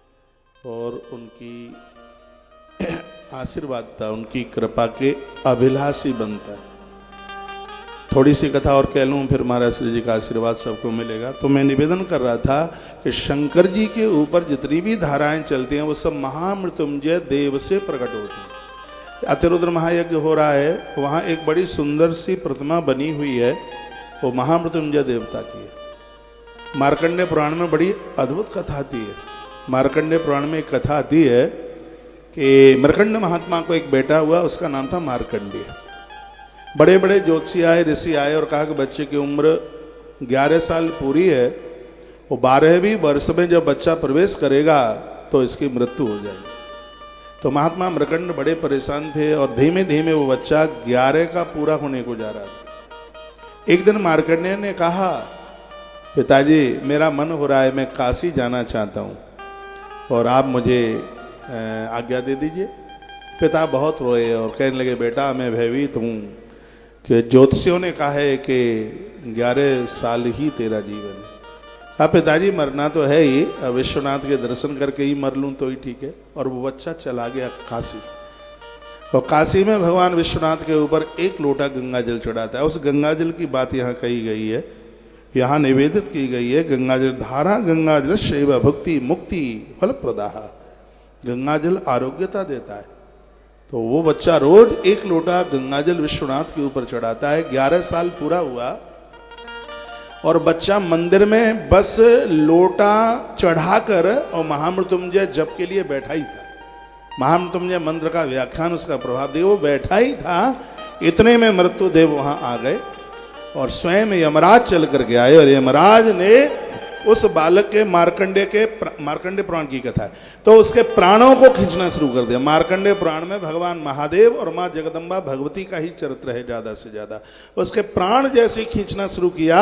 और उनकी आशीर्वादता, उनकी कृपा के अभिलाषी बनता है। थोड़ी सी कथा और कह लूँ, फिर महाराज श्री जी का आशीर्वाद सबको मिलेगा। तो मैं निवेदन कर रहा था कि शंकर जी के ऊपर जितनी भी धाराएं चलती हैं वो सब महामृत्युंजय देव से प्रकट होती हैं। अतिरुद्र महायज्ञ हो रहा है, वहाँ एक बड़ी सुंदर सी प्रतिमा बनी हुई है, वो महामृत्युंजय देवता की है। मार्कंडेय पुराण में बड़ी अद्भुत कथा आती है। मार्कंडेय पुराण में एक कथा आती है कि मार्कंडेय महात्मा को एक बेटा हुआ, उसका नाम था मार्कंडेय। बड़े बड़े ज्योतिषी आए, ऋषि आए और कहा कि बच्चे की उम्र 11 साल पूरी है, वो 12वें वर्ष में जब बच्चा प्रवेश करेगा तो इसकी मृत्यु हो जाएगी। तो महात्मा मार्कंड बड़े परेशान थे और धीमे धीमे वो बच्चा 11 का पूरा होने को जा रहा था। एक दिन मार्कंडेय ने कहा, पिताजी मेरा मन हो रहा है, मैं काशी जाना चाहता हूँ और आप मुझे आज्ञा दे दीजिए। पिता बहुत रोए और कहने लगे, बेटा मैं भयभीत हूँ कि ज्योतिषियों ने कहा है कि 11 साल ही तेरा जीवन है। कहा पिताजी मरना तो है ही, विश्वनाथ के दर्शन करके ही मर लूँ तो ही ठीक है। और वो बच्चा चला गया काशी। और काशी में भगवान विश्वनाथ के ऊपर 1 लोटा गंगा जल चढ़ाता है। उस गंगा जल की बात यहाँ कही गई है, यहाँ निवेदित की गई है। गंगा जल धारा गंगा जल शैव भक्ति मुक्ति फल प्रदाह, गंगा जल आरोग्यता देता है। तो वो बच्चा रोज 1 लोटा गंगाजल विश्वनाथ के ऊपर चढ़ाता है। 11 साल पूरा हुआ और बच्चा मंदिर में बस लोटा चढ़ाकर और महामृत्युंजय जप के लिए बैठा ही था। महामृत्युंजय मंत्र का व्याख्यान, उसका प्रभाव दे, वो बैठा ही था। इतने में मृत्युदेव वहां आ गए और स्वयं यमराज चल करके आए और यमराज ने उस बालक के मार्कंडेय पुराण की कथा है तो उसके प्राणों को खींचना शुरू कर दिया। मार्कंडेय पुराण में भगवान महादेव और माँ जगदम्बा भगवती का ही चरित्र है ज्यादा से ज्यादा। उसके प्राण जैसे खींचना शुरू किया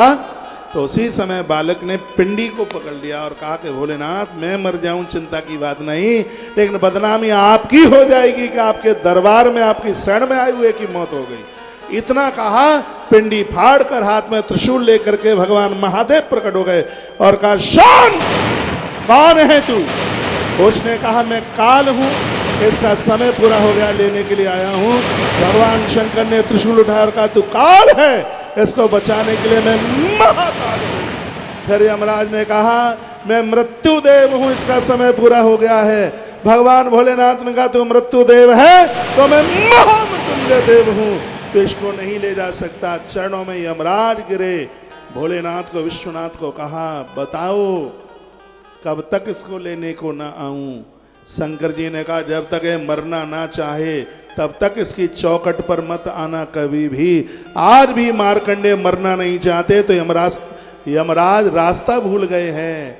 तो उसी समय बालक ने पिंडी को पकड़ लिया और कहा कि भोलेनाथ मैं मर जाऊं चिंता की बात नहीं, लेकिन बदनामी आपकी हो जाएगी कि आपके दरबार में आपकी शरण में आए हुए की मौत हो गई। इतना कहा, पिंडी फाड़ कर हाथ में त्रिशूल लेकर के भगवान महादेव प्रकट हो गए और कहा, शान कौन है तू? उसने कहा, मैं काल हूं, इसका समय पूरा हो गया, लेने के लिए आया हूं। भगवान शंकर ने त्रिशूल उठाकर कहा, तू काल है, इसको बचाने के लिए मैं महाकाल हूं। फिर यमराज ने कहा, मैं मृत्यु देव हूं, इसका समय पूरा हो गया है। भगवान भोलेनाथ ने कहा, तू मृत्यु देव है तो मैं महामृत्युंजय देव हूं, तो इसको नहीं ले जा सकता। चरणों में यमराज गिरे, भोलेनाथ को विश्वनाथ को कहा, बताओ कब तक इसको लेने को ना आऊं? शंकर जी ने कहा, जब तक ये मरना ना चाहे तब तक इसकी चौखट पर मत आना कभी भी। आज भी मार्कंडेय मरना नहीं चाहते तो यमराज रास्ता भूल गए हैं।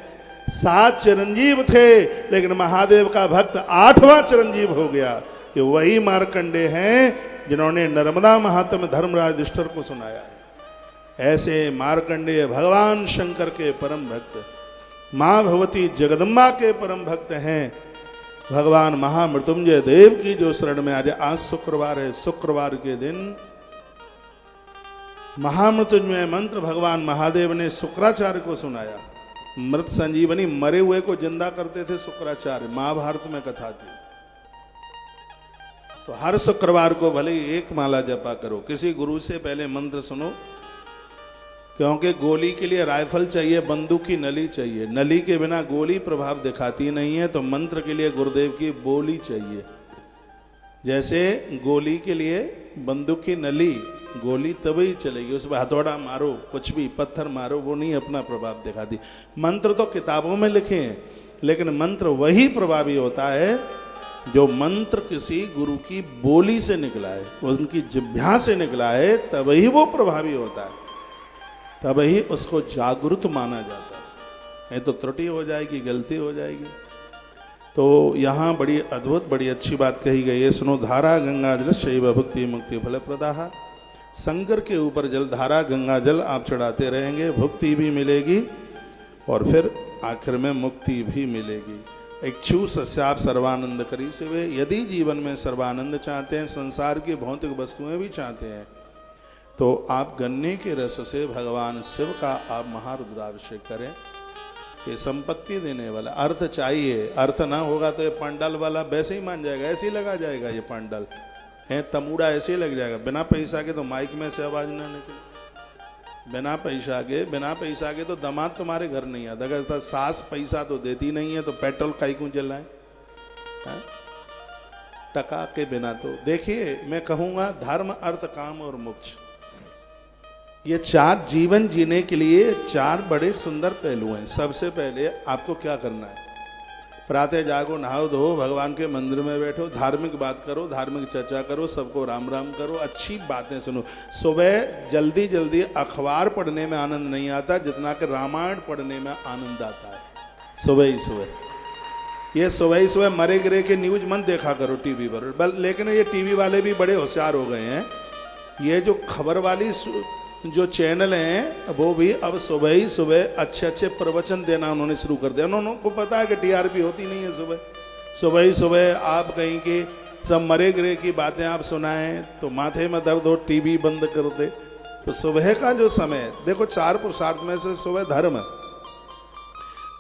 7 चिरंजीव थे लेकिन महादेव का भक्त 8वां चिरंजीव हो गया। ये वही मार्कंडेय हैं जिन्होंने नर्मदा महात्म्य धर्मराज युधिष्ठिर को सुनाया है। ऐसे मार्कंडेय भगवान शंकर के परम भक्त, माँ भगवती जगदम्बा के परम भक्त हैं। भगवान महामृत्युंजय देव की जो शरण में आज शुक्रवार है, शुक्रवार के दिन महामृत्युंजय मंत्र भगवान महादेव ने शुक्राचार्य को सुनाया। मृत संजीवनी, मरे हुए को जिंदा करते थे शुक्राचार्य, महाभारत में कथा थी। तो हर शुक्रवार को भले ही 1 माला जपा करो, किसी गुरु से पहले मंत्र सुनो, क्योंकि गोली के लिए राइफल चाहिए, बंदूक की नली चाहिए। नली के बिना गोली प्रभाव दिखाती नहीं है, तो मंत्र के लिए गुरुदेव की बोली चाहिए। जैसे गोली के लिए बंदूक की नली, गोली तभी चलेगी, उसमें हथौड़ा मारो, कुछ भी पत्थर मारो, वो नहीं अपना प्रभाव दिखाती। मंत्र तो किताबों में लिखे हैं, लेकिन मंत्र वही प्रभावी होता है जो मंत्र किसी गुरु की बोली से निकला है, उनकी जिह्वा से निकला है, तभी वो प्रभावी होता है, तभी उसको जागृत माना जाता है। नहीं तो त्रुटि हो जाएगी, गलती हो जाएगी। तो यहाँ बड़ी अद्भुत बड़ी अच्छी बात कही गई है, सुनो। धारा गंगा जल शैव भक्ति मुक्ति फल प्रदाहा। शंकर के ऊपर जल धारा गंगा जल आप चढ़ाते रहेंगे, भुक्ति भी मिलेगी और फिर आखिर में मुक्ति भी मिलेगी। इच्छु सस्याप सर्वानंद करी सेवे। यदि जीवन में सर्वानंद चाहते हैं, संसार की भौतिक वस्तुएं भी चाहते हैं, तो आप गन्ने के रस से भगवान शिव का आप महारुद्राभिषेक करें। ये संपत्ति देने वाला अर्थ चाहिए। अर्थ ना होगा तो ये पांडल वाला वैसे ही मान जाएगा, ऐसे ही लगा जाएगा। ये पांडल है तमूड़ा ऐसे ही लग जाएगा। बिना पैसा के तो माइक में से आवाज ना निकले। बिना पैसा के तो दामाद तुम्हारे घर नहीं आता। अगर सास पैसा तो देती नहीं है तो पेट्रोल काई क्यों जलाए? टका के बिना तो देखिए, मैं कहूंगा धर्म अर्थ काम और मोक्ष, ये चार जीवन जीने के लिए चार बड़े सुंदर पहलू हैं। सबसे पहले आपको क्या करना है? प्रातः जागो, नहाओ धो, भगवान के मंदिर में बैठो, धार्मिक बात करो, धार्मिक चर्चा करो, सबको राम राम करो, अच्छी बातें सुनो। सुबह जल्दी जल्दी अखबार पढ़ने में आनंद नहीं आता जितना कि रामायण पढ़ने में आनंद आता है। सुबह ही सुबह ये सुबह ही सुबह मरे गिरे के न्यूज मत देखा करो टीवी पर। लेकिन ये टीवी वाले भी बड़े होशियार हो गए हैं। ये जो खबर वाली जो चैनल हैं वो भी अब सुबह ही सुबह अच्छे अच्छे प्रवचन देना उन्होंने शुरू कर दिया। उन्होंने को पता है कि टीआरपी होती नहीं है। सुबह ही सुबह आप कहीं की सब मरे गिरे की बातें आप सुनाएं तो माथे में दर्द हो, टीवी बंद कर दे। तो सुबह का जो समय देखो, चार पुरुषार्थ में से सुबह धर्म,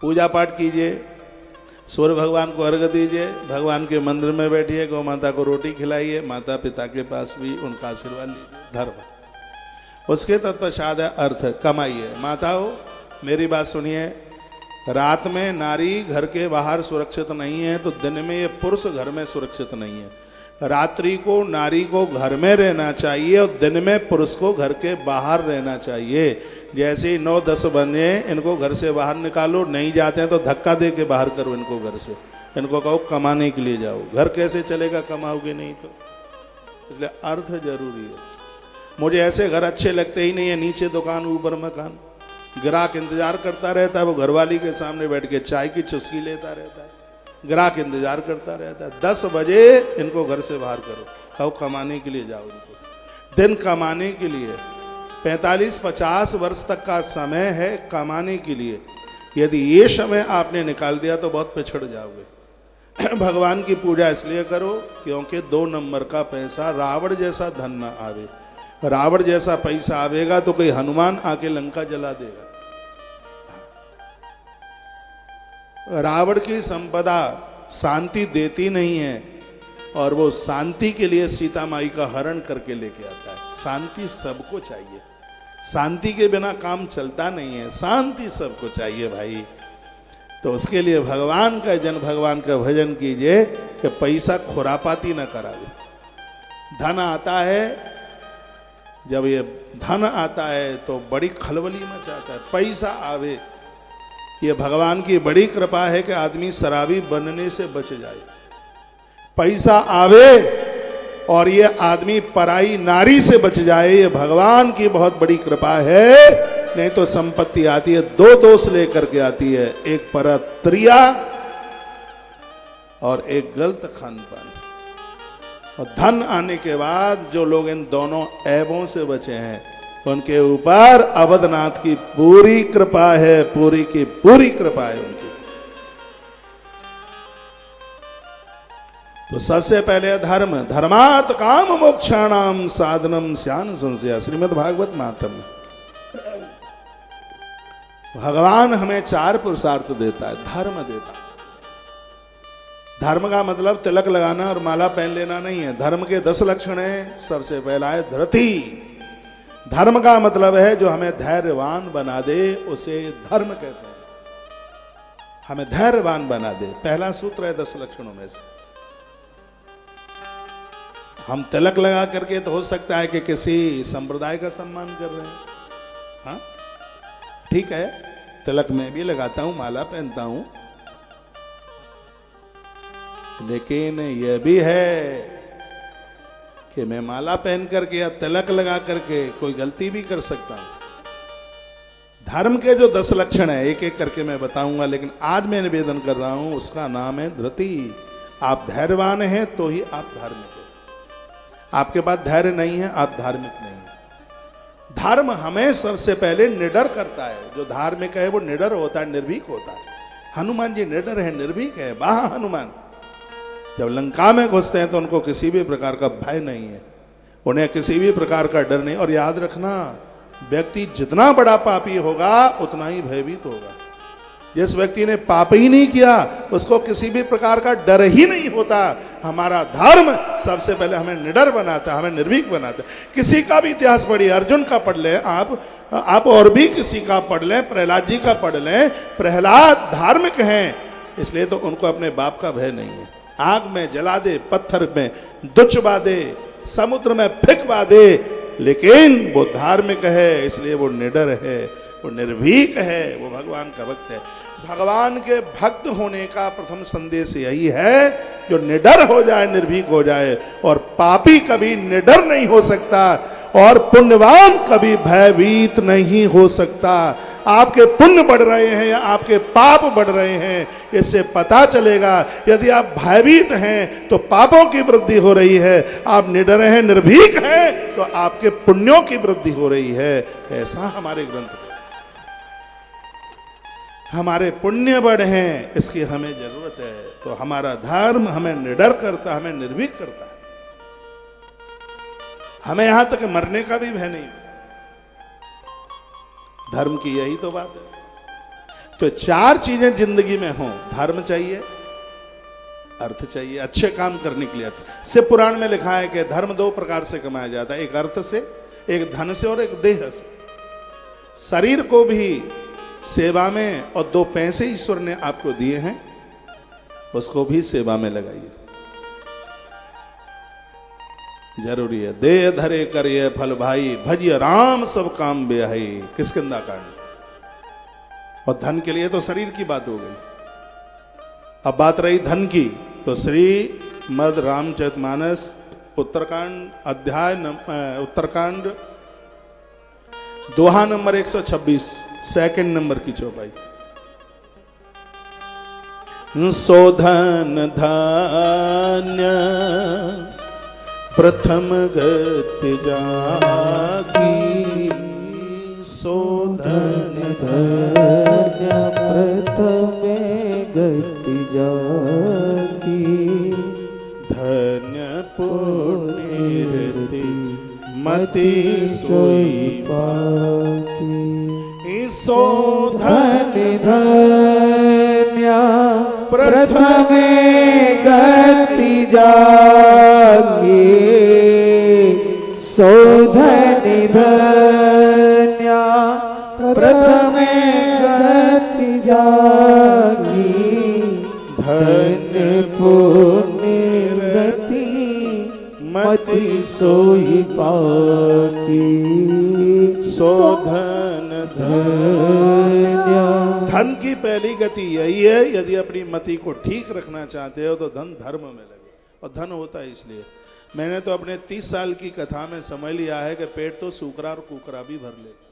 पूजा पाठ कीजिए, सूर्य भगवान को अर्घ्य दीजिए, भगवान के मंदिर में बैठिए, गौ माता को रोटी खिलाइए, माता पिता के पास भी उनका आशीर्वाद लीजिए। धर्म। उसके तत्पश्चात है अर्थ, कमाइए। माताओं मेरी बात सुनिए, रात में नारी घर के बाहर सुरक्षित नहीं है तो दिन में ये पुरुष घर में सुरक्षित नहीं है। रात्रि को नारी को घर में रहना चाहिए और दिन में पुरुष को घर के बाहर रहना चाहिए। जैसे ही 9-10 बजे इनको घर से बाहर निकालो, नहीं जाते हैं तो धक्का दे के बाहर करो इनको घर से। इनको कहो कमाने के लिए जाओ। घर कैसे चलेगा कमाओगे नहीं तो? इसलिए अर्थ जरूरी है। मुझे ऐसे घर अच्छे लगते ही नहीं है, नीचे दुकान ऊपर मकान। ग्राहक इंतजार करता रहता है, वो घरवाली के सामने बैठ के चाय की चुस्की लेता रहता है। ग्राहक इंतजार करता रहता है। 10 बजे इनको घर से बाहर करो, कहो कमाने के लिए जाओ। इनको दिन कमाने के लिए 45-50 वर्ष तक का समय है कमाने के लिए। यदि ये समय आपने निकाल दिया तो बहुत पिछड़ जाओगे। भगवान की पूजा इसलिए करो क्योंकि 2 नंबर का पैसा, रावण जैसा धन ना आवे। रावण जैसा पैसा आवेगा तो कोई हनुमान आके लंका जला देगा। रावण की संपदा शांति देती नहीं है और वो शांति के लिए सीता माई का हरण करके लेके आता है। शांति सबको चाहिए, शांति के बिना काम चलता नहीं है। शांति सबको चाहिए भाई। तो उसके लिए भगवान का भगवान का भजन कीजिए कि पैसा खुरापाती न करावे। धन आता है, जब ये धन आता है तो बड़ी खलबली मचाता है। पैसा आवे, ये भगवान की बड़ी कृपा है कि आदमी शराबी बनने से बच जाए। पैसा आवे और ये आदमी पराई नारी से बच जाए, ये भगवान की बहुत बड़ी कृपा है। नहीं तो संपत्ति आती है 2 दोष लेकर के आती है, एक परस्त्रिया और एक गलत खान पान। और धन आने के बाद जो लोग इन दोनों ऐबों से बचे हैं उनके ऊपर अवधनाथ की पूरी कृपा है, पूरी की पूरी कृपा है उनकी। तो सबसे पहले धर्म, धर्मार्थ काम मोक्षाणाम साधनम स्यान संशय। श्रीमद् भागवत महात्म्य। भगवान हमें 4 पुरुषार्थ देता है, धर्म देता है। धर्म का मतलब तिलक लगाना और माला पहन लेना नहीं है। धर्म के 10 लक्षण हैं। सबसे पहला है धृति। धर्म का मतलब है जो हमें धैर्यवान बना दे, उसे धर्म कहते हैं। हमें धैर्यवान बना दे, पहला सूत्र है 10 लक्षणों में से। हम तिलक लगा करके तो हो सकता है कि किसी संप्रदाय का सम्मान कर रहे हैं, हाँ ठीक है, तिलक मैं भी लगाता हूं, माला पहनता हूं, लेकिन यह भी है कि मैं माला पहन करके या तिलक लगा करके कोई गलती भी कर सकता हूं। धर्म के जो 10 लक्षण है एक एक करके मैं बताऊंगा, लेकिन आज मैं निवेदन कर रहा हूं उसका नाम है धृति। आप धैर्यवान हैं तो ही आप धार्मिक हैं। आपके पास धैर्य नहीं है, आप धार्मिक नहीं हैं। धर्म हमें सबसे पहले निडर करता है। जो धार्मिक है वो निडर होता है, निर्भीक होता है। हनुमान जी निडर है, निर्भीक है। वाह हनुमान जब लंका में घुसते हैं तो उनको किसी भी प्रकार का भय नहीं है, उन्हें किसी भी प्रकार का डर नहीं। और याद रखना, व्यक्ति जितना बड़ा पापी होगा उतना ही भयभीत होगा। जिस व्यक्ति ने पाप ही नहीं किया उसको किसी भी प्रकार का डर ही नहीं होता। हमारा धर्म सबसे पहले हमें निडर बनाता है, हमें निर्भीक बनाता है। किसी का भी इतिहास पढ़िए, अर्जुन का पढ़ लें आप और भी किसी का पढ़ लें, प्रहलाद जी का पढ़ लें। प्रहलाद धार्मिक हैं इसलिए तो उनको अपने बाप का भय नहीं है। आग में जला दे, पत्थर में दुचबा दे, समुद्र में फेंकवा दे, लेकिन वो धार्मिक है इसलिए वो निडर है, वो निर्भीक है, वो भगवान का भक्त है। भगवान के भक्त होने का प्रथम संदेश यही है, जो निडर हो जाए, निर्भीक हो जाए। और पापी कभी निडर नहीं हो सकता और पुण्यवान कभी भयभीत नहीं हो सकता। आपके पुण्य बढ़ रहे हैं या आपके पाप बढ़ रहे हैं, इससे पता चलेगा। यदि आप भयभीत हैं तो पापों की वृद्धि हो रही है, आप निडर हैं, निर्भीक हैं तो आपके पुण्यों की वृद्धि हो रही है। ऐसा हमारे ग्रंथ में। हमारे पुण्य बढ़े हैं, इसकी हमें जरूरत है। तो हमारा धर्म हमें निडर करता, हमें निर्भीक करता है। हमें यहां तक मरने का भी भय नहीं। धर्म की यही तो बात है। तो 4 चीजें जिंदगी में हों। धर्म चाहिए, अर्थ चाहिए, अच्छे काम करने के लिए अर्थ। शिव पुराण में लिखा है कि धर्म 2 प्रकार से कमाया जाता है, एक अर्थ से, एक धन से और एक देह से। शरीर को भी सेवा में, और 2 पैसे ईश्वर ने आपको दिए हैं उसको भी सेवा में लगाइए, जरूरी है। दे धरे करिए फल भाई, भजिए राम सब काम बेहाई। किष्किंधा कांड। और धन के लिए तो शरीर की बात हो गई। अब बात रही धन की, तो श्रीमद् रामचरितमानस उत्तरकांड अध्याय उत्तरकांड दोहा नंबर 126 सेकंड नंबर की चौपाई। शोधन धान्य प्रथम गति जागी, शोधन धन्य प्रथम गति जागी, धन्य पुण्य मति सोई पाकी। शोधन धन्य प्रथम गति जागी, शोधन धन्य प्रथम गति जागी, धन्य पुण्य गति मति सोई पाकी। शोधन धन्य धन की पहली गति यही है, यदि अपनी मति को ठीक रखना चाहते हो तो धन धर्म में लगे। और धन होता है इसलिए, मैंने तो अपने 30 साल की कथा में समझ लिया है कि पेट तो सूकरा और कुकरा भी भर लेता।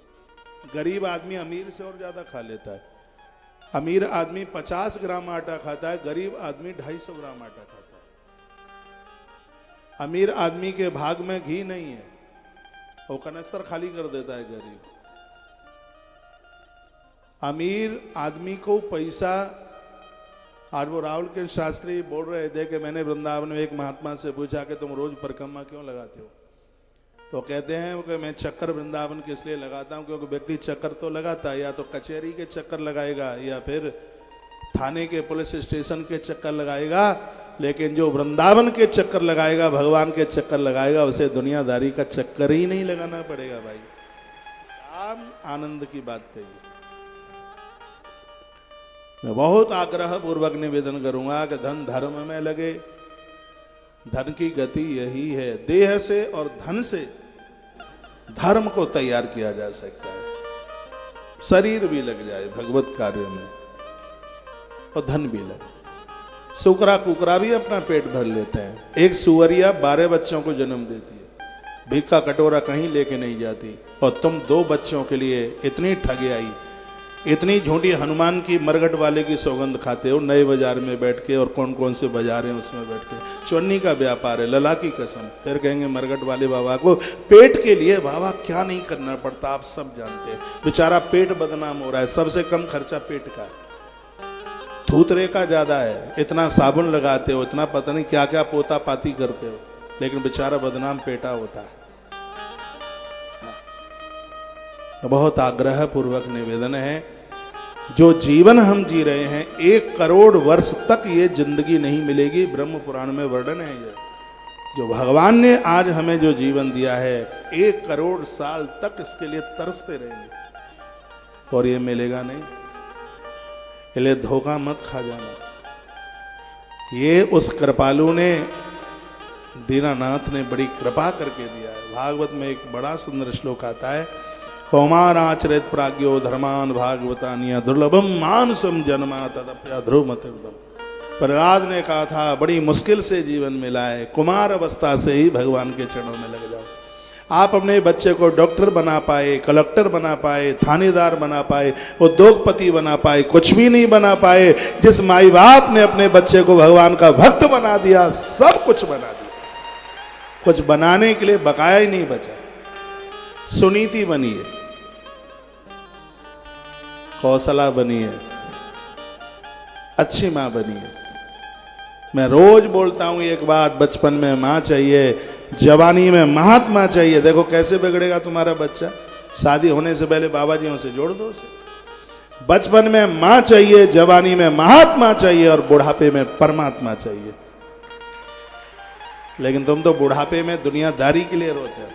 गरीब आदमी अमीर से और ज्यादा खा लेता है। अमीर आदमी 50 ग्राम आटा खाता है, गरीब आदमी 250 ग्राम आटा खाता है। अमीर आदमी के भाग में घी नहीं है, वो कनस्तर खाली कर देता है गरीब। अमीर आदमी को पैसा, आज वो राहुल के शास्त्री बोल रहे थे कि मैंने वृंदावन में एक महात्मा से पूछा कि तुम रोज परिक्रमा क्यों लगाते हो, तो कहते हैं कि मैं चक्कर वृंदावन के इसलिए लगाता हूं क्योंकि व्यक्ति चक्कर तो लगाता है, या तो कचहरी के चक्कर लगाएगा या फिर थाने के पुलिस स्टेशन के चक्कर लगाएगा, लेकिन जो वृंदावन के चक्कर लगाएगा, भगवान के चक्कर लगाएगा, उसे दुनियादारी का चक्कर ही नहीं लगाना पड़ेगा। भाई आनंद की बात कही। मैं बहुत आग्रह पूर्वक निवेदन करूंगा कि धन धर्म में लगे। धन की गति यही है, देह से और धन से धर्म को तैयार किया जा सकता है। शरीर भी लग जाए भगवत कार्य में और धन भी लगे। सुकरा कुकरा भी अपना पेट भर लेते हैं। एक सुअरिया 12 बच्चों को जन्म देती है, भीख का कटोरा कहीं लेके नहीं जाती, और तुम 2 बच्चों के लिए इतनी ठगियाई इतनी झूठी हनुमान की मरघट वाले की सौगंध खाते हो नए बाजार में बैठ के, और कौन कौन से बाजार हैं उसमें बैठ के, चवन्नी का व्यापार है, लला की कसम। फिर कहेंगे मरघट वाले बाबा को पेट के लिए बाबा क्या नहीं करना पड़ता, आप सब जानते हैं। बेचारा पेट बदनाम हो रहा है, सबसे कम खर्चा पेट का है, धूतरे का ज्यादा है। इतना साबुन लगाते हो, इतना पता नहीं क्या क्या पोता पाती करते हो, लेकिन बेचारा बदनाम पेटा होता है। बहुत आग्रह पूर्वक निवेदन है, जो जीवन हम जी रहे हैं 1 करोड़ वर्ष तक ये जिंदगी नहीं मिलेगी। ब्रह्म पुराण में वर्णन है ये, जो भगवान ने आज हमें जो जीवन दिया है 1 करोड़ साल तक इसके लिए तरसते रहेंगे और ये मिलेगा नहीं। इसलिए धोखा मत खा जाना। ये उस कृपालु ने, दीनानाथ ने बड़ी कृपा करके दिया है। भागवत में एक बड़ा सुंदर श्लोक आता है, कौमाराचरित प्राज्ञो धर्मान भागवतानिया दुर्लभम मानसम जन्मा तदप्या ध्रुवमतिर्दम। प्रहलाद ने कहा था बड़ी मुश्किल से जीवन मिला है, कुमार अवस्था से ही भगवान के चरणों में लग जाओ। आप अपने बच्चे को डॉक्टर बना पाए, कलेक्टर बना पाए, थानेदार बना पाए, उद्योगपति बना पाए, कुछ भी नहीं बना पाए। जिस माई बाप ने अपने बच्चे को भगवान का भक्त बना दिया, सब कुछ बना दिया। कुछ बनाने के लिए बकाया ही नहीं बचा। सुनीति बनी है, कौशला बनी है, अच्छी मां बनी है। मैं रोज बोलता हूं एक बात, बचपन में मां चाहिए, जवानी में महात्मा चाहिए। देखो कैसे बिगड़ेगा तुम्हारा बच्चा, शादी होने से पहले बाबा जियों से जोड़ दो उसे। बचपन में मां चाहिए, जवानी में महात्मा चाहिए और बुढ़ापे में परमात्मा चाहिए। लेकिन तुम तो बुढ़ापे में दुनियादारी के लिए रोते हो।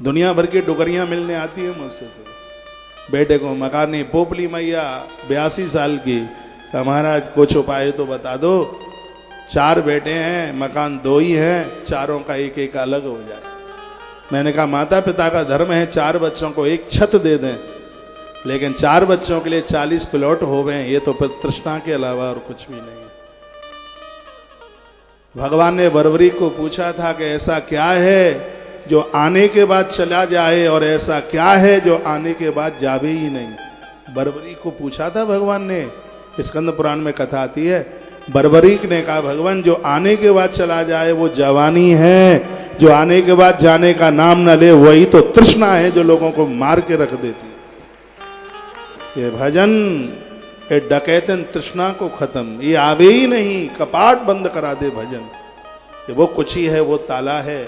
दुनिया भर की डुगरियां मिलने आती है मुझसे से, बेटे को मकानी पोपली मैया 82 साल की, महाराज कुछ उपाय तो बता दो, 4 बेटे हैं, मकान 2 ही हैं, चारों का एक एक अलग हो जाए। मैंने कहा माता पिता का धर्म है 4 बच्चों को एक छत दे दें, लेकिन 4 बच्चों के लिए 40 प्लॉट हो गए, ये तो फिर तृष्णा के अलावा और कुछ भी नहीं है। भगवान ने बर्बरी को पूछा था कि ऐसा क्या है जो आने के बाद चला जाए, और ऐसा क्या है जो आने के बाद जावे ही नहीं। बर्बरी को पूछा था भगवान ने, स्कंद पुराण में कथा आती है। बर्बरीक ने कहा भगवान जो आने के बाद चला जाए वो जवानी है, जो आने के बाद जाने का नाम न ले वही तो तृष्णा है जो लोगों को मार के रख देती। ये भजन, ये डकैतन तृष्णा को खत्म, ये आवे ही नहीं, कपाट बंद करा दे भजन। ये वो कुछी है, वो ताला है।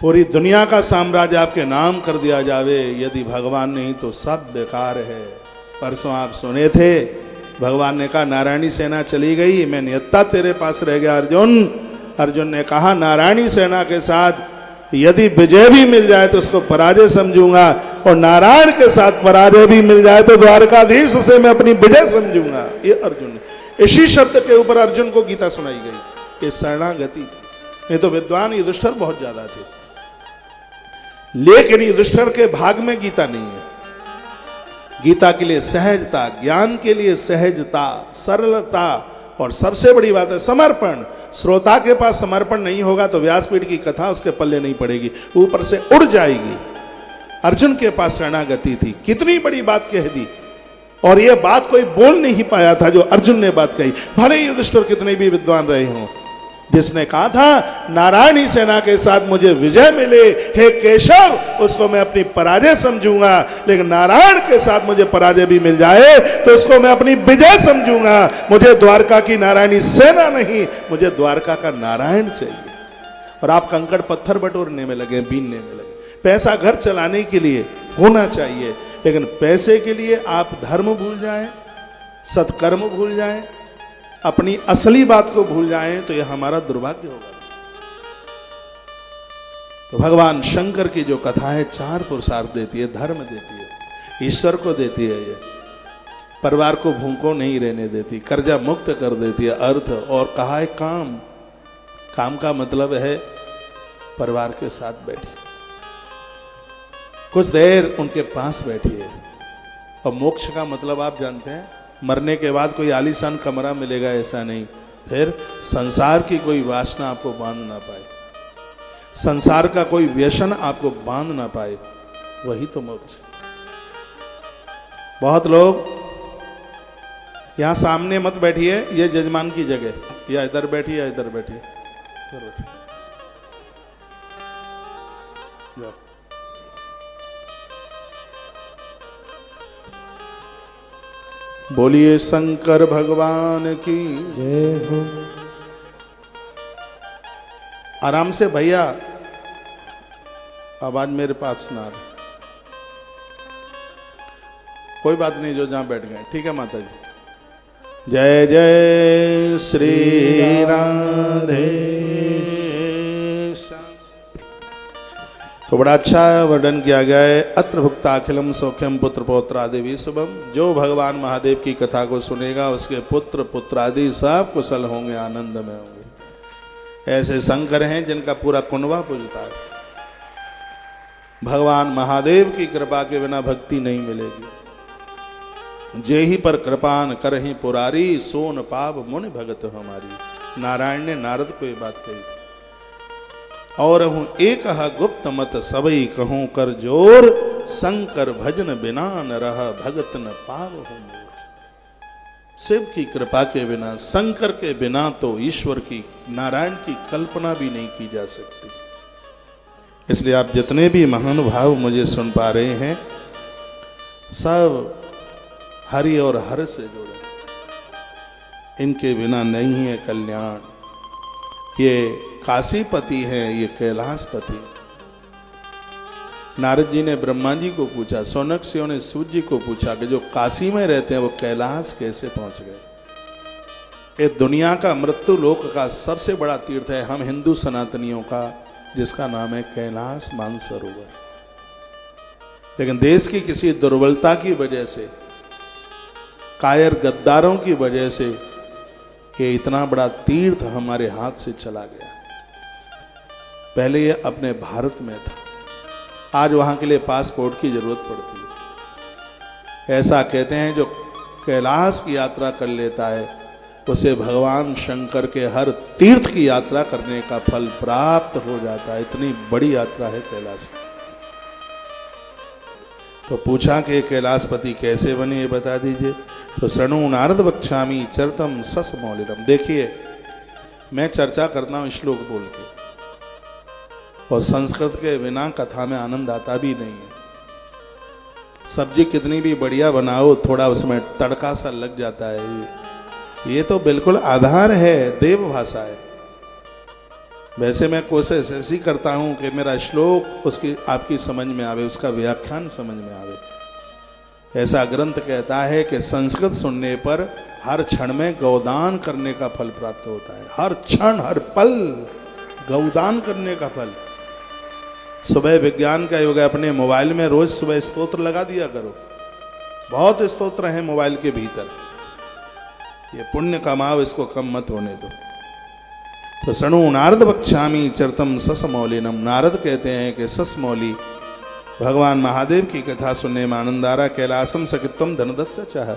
पूरी दुनिया का साम्राज्य आपके नाम कर दिया जावे, यदि भगवान नहीं तो सब बेकार है। परसों आप सुने थे, भगवान ने कहा नारायणी सेना चली गई, मैं नियत्ता तेरे पास रह गया अर्जुन। अर्जुन ने कहा नारायणी सेना के साथ यदि विजय भी मिल जाए तो उसको पराजय समझूंगा, और नारायण के साथ पराजय भी मिल जाए तो द्वारकाधीश से मैं अपनी विजय समझूंगा। ये अर्जुन ने, इसी शब्द के ऊपर अर्जुन को गीता सुनाई गई। ये शरणागति थी। नहीं तो विद्वान युधिष्ठिर बहुत ज्यादा थे, लेकिन युधिष्ठिर के भाग में गीता नहीं है। गीता के लिए सहजता, ज्ञान के लिए सहजता, सरलता, और सबसे बड़ी बात है समर्पण। श्रोता के पास समर्पण नहीं होगा तो व्यासपीठ की कथा उसके पल्ले नहीं पड़ेगी, ऊपर से उड़ जाएगी। अर्जुन के पास शरणागति थी, कितनी बड़ी बात कह दी, और यह बात कोई बोल नहीं पाया था जो अर्जुन ने बात कही। भले युधिष्ठिर कितने भी विद्वान रहे हों, जिसने कहा था नारायणी सेना के साथ मुझे विजय मिले, हे केशव उसको मैं अपनी पराजय समझूंगा, लेकिन नारायण के साथ मुझे पराजय भी मिल जाए तो उसको मैं अपनी विजय समझूंगा। मुझे द्वारका की नारायणी सेना नहीं, मुझे द्वारका का नारायण चाहिए। और आप कंकड़ पत्थर बटोरने में लगे, बीनने में लगे। पैसा घर चलाने के लिए होना चाहिए, लेकिन पैसे के लिए आप धर्म भूल जाएं, सत्कर्म भूल जाएं, अपनी असली बात को भूल जाएं तो यह हमारा दुर्भाग्य होगा। तो भगवान शंकर की जो कथा है 4 पुरुषार्थ देती है, धर्म देती है, ईश्वर को देती है, ये परिवार को भूखों नहीं रहने देती, कर्जा मुक्त कर देती है, अर्थ, और कहा है काम। काम का मतलब है परिवार के साथ बैठी, कुछ देर उनके पास बैठिए। और मोक्ष का मतलब आप जानते हैं, मरने के बाद कोई आलीशान कमरा मिलेगा ऐसा नहीं, फिर संसार की कोई वासना आपको बांध ना पाए, संसार का कोई व्यसन आपको बांध ना पाए, वही तो मोक्ष है। बहुत लोग यहाँ सामने मत बैठिए, ये जजमान की जगह, या इधर बैठिए या इधर बैठिए, इधर बैठिए। जाओ। बोलिए शंकर भगवान की। जय हो। आराम से भैया, आवाज मेरे पास ना आ रही। कोई बात नहीं, जो जहां बैठ गए, ठीक है माता जी। जय जय श्री राधे। तो बड़ा अच्छा वर्णन किया गया है। अत्र भुक्ता अखिलम सौख्यम पुत्र पौत्रादि शुभम। जो भगवान महादेव की कथा को सुनेगा उसके पुत्र पुत्रादि सब कुशल होंगे, आनंद में होंगे। ऐसे शंकर हैं जिनका पूरा कुनबा पूजता है। भगवान महादेव की कृपा के बिना भक्ति नहीं मिलेगी। जे ही पर कृपान करहि पुरारी, सोन पाप मुनि भगत हमारी। नारायण ने नारद को ये बात कही थी। और हूं एक गुप्त मत सबई कहूं कर जोर, शंकर भजन बिना न रह भगत न पाव हो। शिव की कृपा के बिना, शंकर के बिना तो ईश्वर की, नारायण की कल्पना भी नहीं की जा सकती। इसलिए आप जितने भी महानुभाव मुझे सुन पा रहे हैं, सब हरि और हर से जुड़े। इनके बिना नहीं है कल्याण। ये काशीपति है, ये कैलाशपति। नारद जी ने ब्रह्मा जी को पूछा, सौनकस्यों ने सूर्य जी को पूछा कि जो काशी में रहते हैं वो कैलाश कैसे पहुंच गए। ये दुनिया का, मृत्यु लोक का सबसे बड़ा तीर्थ है हम हिंदू सनातनियों का, जिसका नाम है कैलाश मानसरोवर। लेकिन देश की किसी दुर्बलता की वजह से, कायर गद्दारों की वजह से ये इतना बड़ा तीर्थ हमारे हाथ से चला गया। पहले ये अपने भारत में था, आज वहां के लिए पासपोर्ट की जरूरत पड़ती है। ऐसा कहते हैं जो कैलाश की यात्रा कर लेता है उसे भगवान शंकर के हर तीर्थ की यात्रा करने का फल प्राप्त हो जाता है। इतनी बड़ी यात्रा है कैलाश। तो पूछा कि कैलाशपति कैसे बने, ये बता दीजिए। तो शृणु नारद वक्ष्यामि चरितम सस मौलिरम। देखिए, मैं चर्चा करता हूं श्लोक बोल के, और संस्कृत के बिना कथा में आनंद आता भी नहीं है। सब्जी कितनी भी बढ़िया बनाओ, थोड़ा उसमें तड़का सा लग जाता है। ये तो बिल्कुल आधार है, देव भाषा है। वैसे मैं कोशिश ऐसी करता हूं कि मेरा श्लोक उसकी आपकी समझ में आवे, उसका व्याख्यान समझ में आवे। ऐसा ग्रंथ कहता है कि संस्कृत सुनने पर हर क्षण में गौदान करने का फल प्राप्त होता है। हर क्षण, हर पल गौदान करने का फल। सुबह विज्ञान का युग है, अपने मोबाइल में रोज सुबह स्तोत्र लगा दिया करो। बहुत स्तोत्र हैं मोबाइल के भीतर। ये पुण्य कमाओ, इसको कम मत होने दो। तो शृणु नारद वक्ष्यामि चरितम ससमौलिनम। नारद कहते हैं कि ससमौली भगवान महादेव की कथा सुनने में आनंद आ रहा। कैलासम सकित्वम धनदस्य चाह।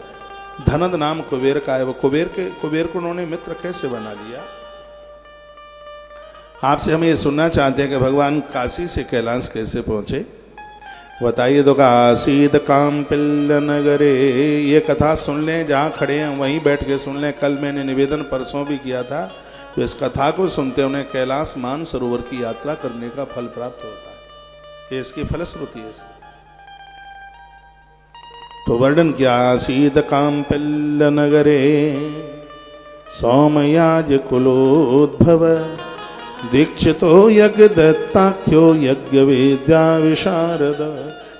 धनद नाम कुबेर का है। वो कुबेर को उन्होंने मित्र कैसे बना लिया। आपसे हम ये सुनना चाहते हैं कि भगवान काशी से कैलाश कैसे पहुंचे, बताइए। तो काशीद काम्पिल्य नगरे। ये कथा सुन लें, जहाँ खड़े हैं वहीं बैठ के सुन लें। कल मैंने निवेदन परसों भी किया था। तो इस कथा को सुनते उन्हें कैलाश मानसरोवर की यात्रा करने का फल प्राप्त होता है। ये इसकी फलश्रुति है। तो वर्णन किया, आसीद काम्पिल्य नगरे सौमयाज कुलोद्भव, दीक्षितो यज्ञ दत्ताख्यो यज्ञ विद्या विशारद।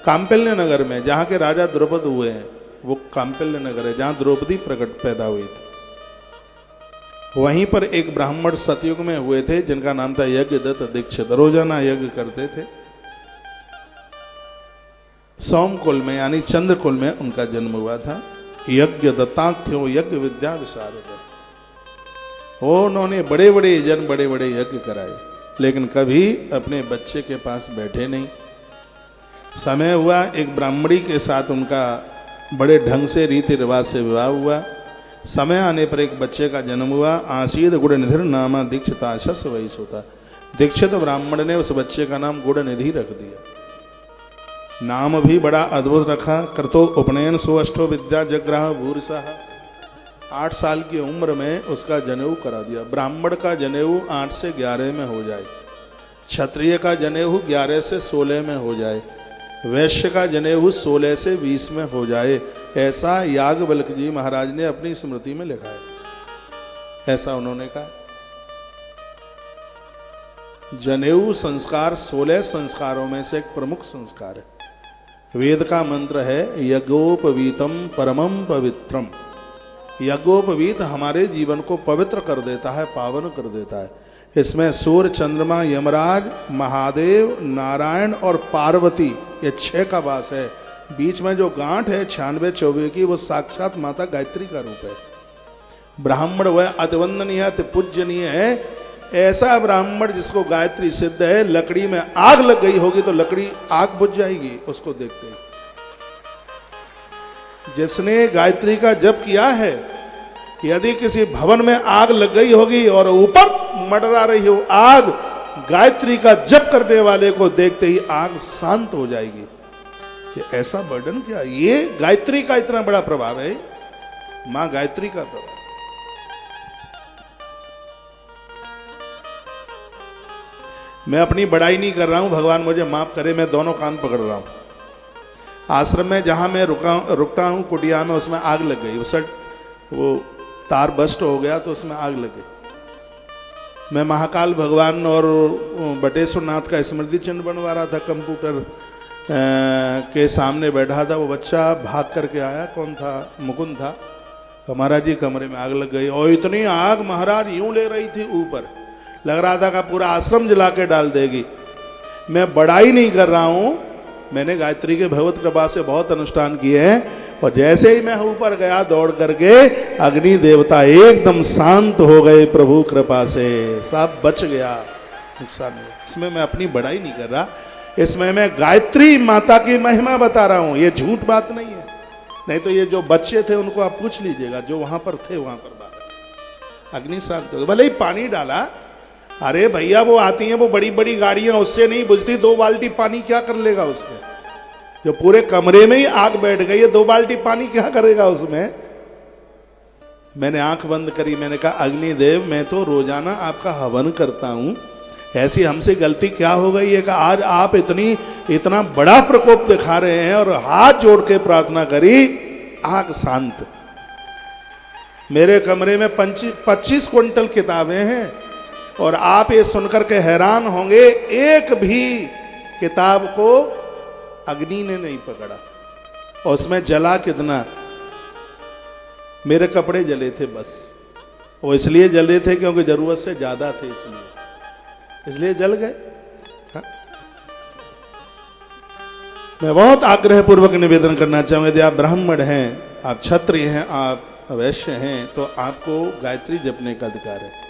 काम्पिल्य नगर में, जहाँ के राजा द्रौपद हुए हैं, वो काम्पिल्य नगर है जहाँ द्रौपदी प्रकट पैदा हुई थी। वहीं पर एक ब्राह्मण सतयुग में हुए थे जिनका नाम था यज्ञ दत्त दीक्षित। रोजाना यज्ञ करते थे। सोम कुल में यानी चंद्र कुल में उनका जन्म हुआ था। यज्ञ दत्ताख्यो यज्ञ विद्या विशारद। उन्होंने बड़े बड़े यज्ञ कराए, लेकिन कभी अपने बच्चे के पास बैठे नहीं। समय हुआ, एक ब्राह्मणी के साथ उनका बड़े ढंग से रीति रिवाज से विवाह हुआ। समय आने पर एक बच्चे का जन्म हुआ। आसीद गुड़ निधिर नामा दीक्षिता शस वैस होता। दीक्षित ब्राह्मण ने उस बच्चे का नाम गुड़ निधि रख दिया। नाम भी बड़ा अद्भुत रखा। कृतो उपनयन सुअष्टो विद्या जग्राह भूरिशः। 8 साल की उम्र में उसका जनेऊ करा दिया। ब्राह्मण का जनेऊ 8 से 11 में हो जाए, क्षत्रिय का जनेऊ 11 से 16 में हो जाए, वैश्य का जनेऊ 16 से 20 में हो जाए, ऐसा याज्ञवल्क्य जी महाराज ने अपनी स्मृति में लिखा है। ऐसा उन्होंने कहा। जनेऊ संस्कार 16 संस्कारों में से एक प्रमुख संस्कार है। वेद का मंत्र है यज्ञोपवीतम परमम पवित्रम। यज्ञोपवीत हमारे जीवन को पवित्र कर देता है, पावन कर देता है। इसमें सूर्य, चंद्रमा, यमराज, महादेव, नारायण और पार्वती, ये 6 का वास है। बीच में जो गांठ है 96 चौबे की, वो साक्षात माता गायत्री का रूप है। ब्राह्मण वह अतिवंदनीय अति पूजनीय है। ऐसा ब्राह्मण जिसको गायत्री सिद्ध है, लकड़ी में आग लग गई होगी तो लकड़ी आग बुझ जाएगी उसको देखते ही। जिसने गायत्री का जप किया है, यदि किसी भवन में आग लग गई होगी और ऊपर मंडरा रही हो आग, गायत्री का जप करने वाले को देखते ही आग शांत हो जाएगी। ये ऐसा वर्णन किया। ये गायत्री का इतना बड़ा प्रभाव है, मां गायत्री का प्रभाव। मैं अपनी बड़ाई नहीं कर रहा हूं, भगवान मुझे माफ करे, मैं दोनों कान पकड़ रहा हूं। आश्रम में जहां मैं रुकता हूं कुटिया में, उसमें आग लग गई। उस वो तार बस्ट हो गया तो उसमें आग लग गई। मैं महाकाल भगवान और बटेश्वर नाथ का स्मृति चिन्ह बनवा रहा था, कंप्यूटर के सामने बैठा था। वो बच्चा भाग करके आया, कौन था, मुकुंद था। महाराज जी कमरे में आग लग गई, और इतनी आग महाराज यूं ले रही थी ऊपर, लग रहा था कि पूरा आश्रम जला के डाल देगी। मैं बड़ाई नहीं कर रहा हूं, मैंने गायत्री के भगवत कृपा से बहुत अनुष्ठान किए हैं, और जैसे ही मैं ऊपर गया दौड़ करके, अग्नि देवता एकदम शांत हो गए प्रभु कृपा से, सब बच गया, नुकसान नहीं। इसमें मैं अपनी बड़ाई नहीं कर रहा, इसमें मैं गायत्री माता की महिमा बता रहा हूं। ये झूठ बात नहीं है। नहीं तो ये जो बच्चे थे उनको आप पूछ लीजिएगा, जो वहां पर थे वहां पर बात। अग्नि शांत हो गई, भले ही पानी डाला। अरे भैया वो आती हैं वो बड़ी बड़ी गाड़ियां, उससे नहीं बुझती। 2 बाल्टी पानी क्या कर लेगा उसमें? जो पूरे कमरे में ही आग बैठ गई है, 2 बाल्टी पानी क्या करेगा उसमें? मैंने आंख बंद करी, मैंने कहा अग्निदेव, मैं तो रोजाना आपका हवन करता हूं, ऐसी हमसे गलती क्या हो गई है कि आज आप इतना बड़ा प्रकोप दिखा रहे हैं? और हाथ जोड़ के प्रार्थना करी, आग शांत। मेरे कमरे में 25 क्विंटल किताबें हैं, और आप ये सुनकर के हैरान होंगे, एक भी किताब को अग्नि ने नहीं पकड़ा। और उसमें जला कितना? मेरे कपड़े जले थे बस। वो इसलिए जले थे क्योंकि जरूरत से ज्यादा थे, इसलिए जल गए। हाँ? मैं बहुत आग्रह पूर्वक निवेदन करना चाहूंगा, यदि आप ब्राह्मण हैं, आप क्षत्रिय हैं, आप वैश्य हैं, तो आपको गायत्री जपने का अधिकार है।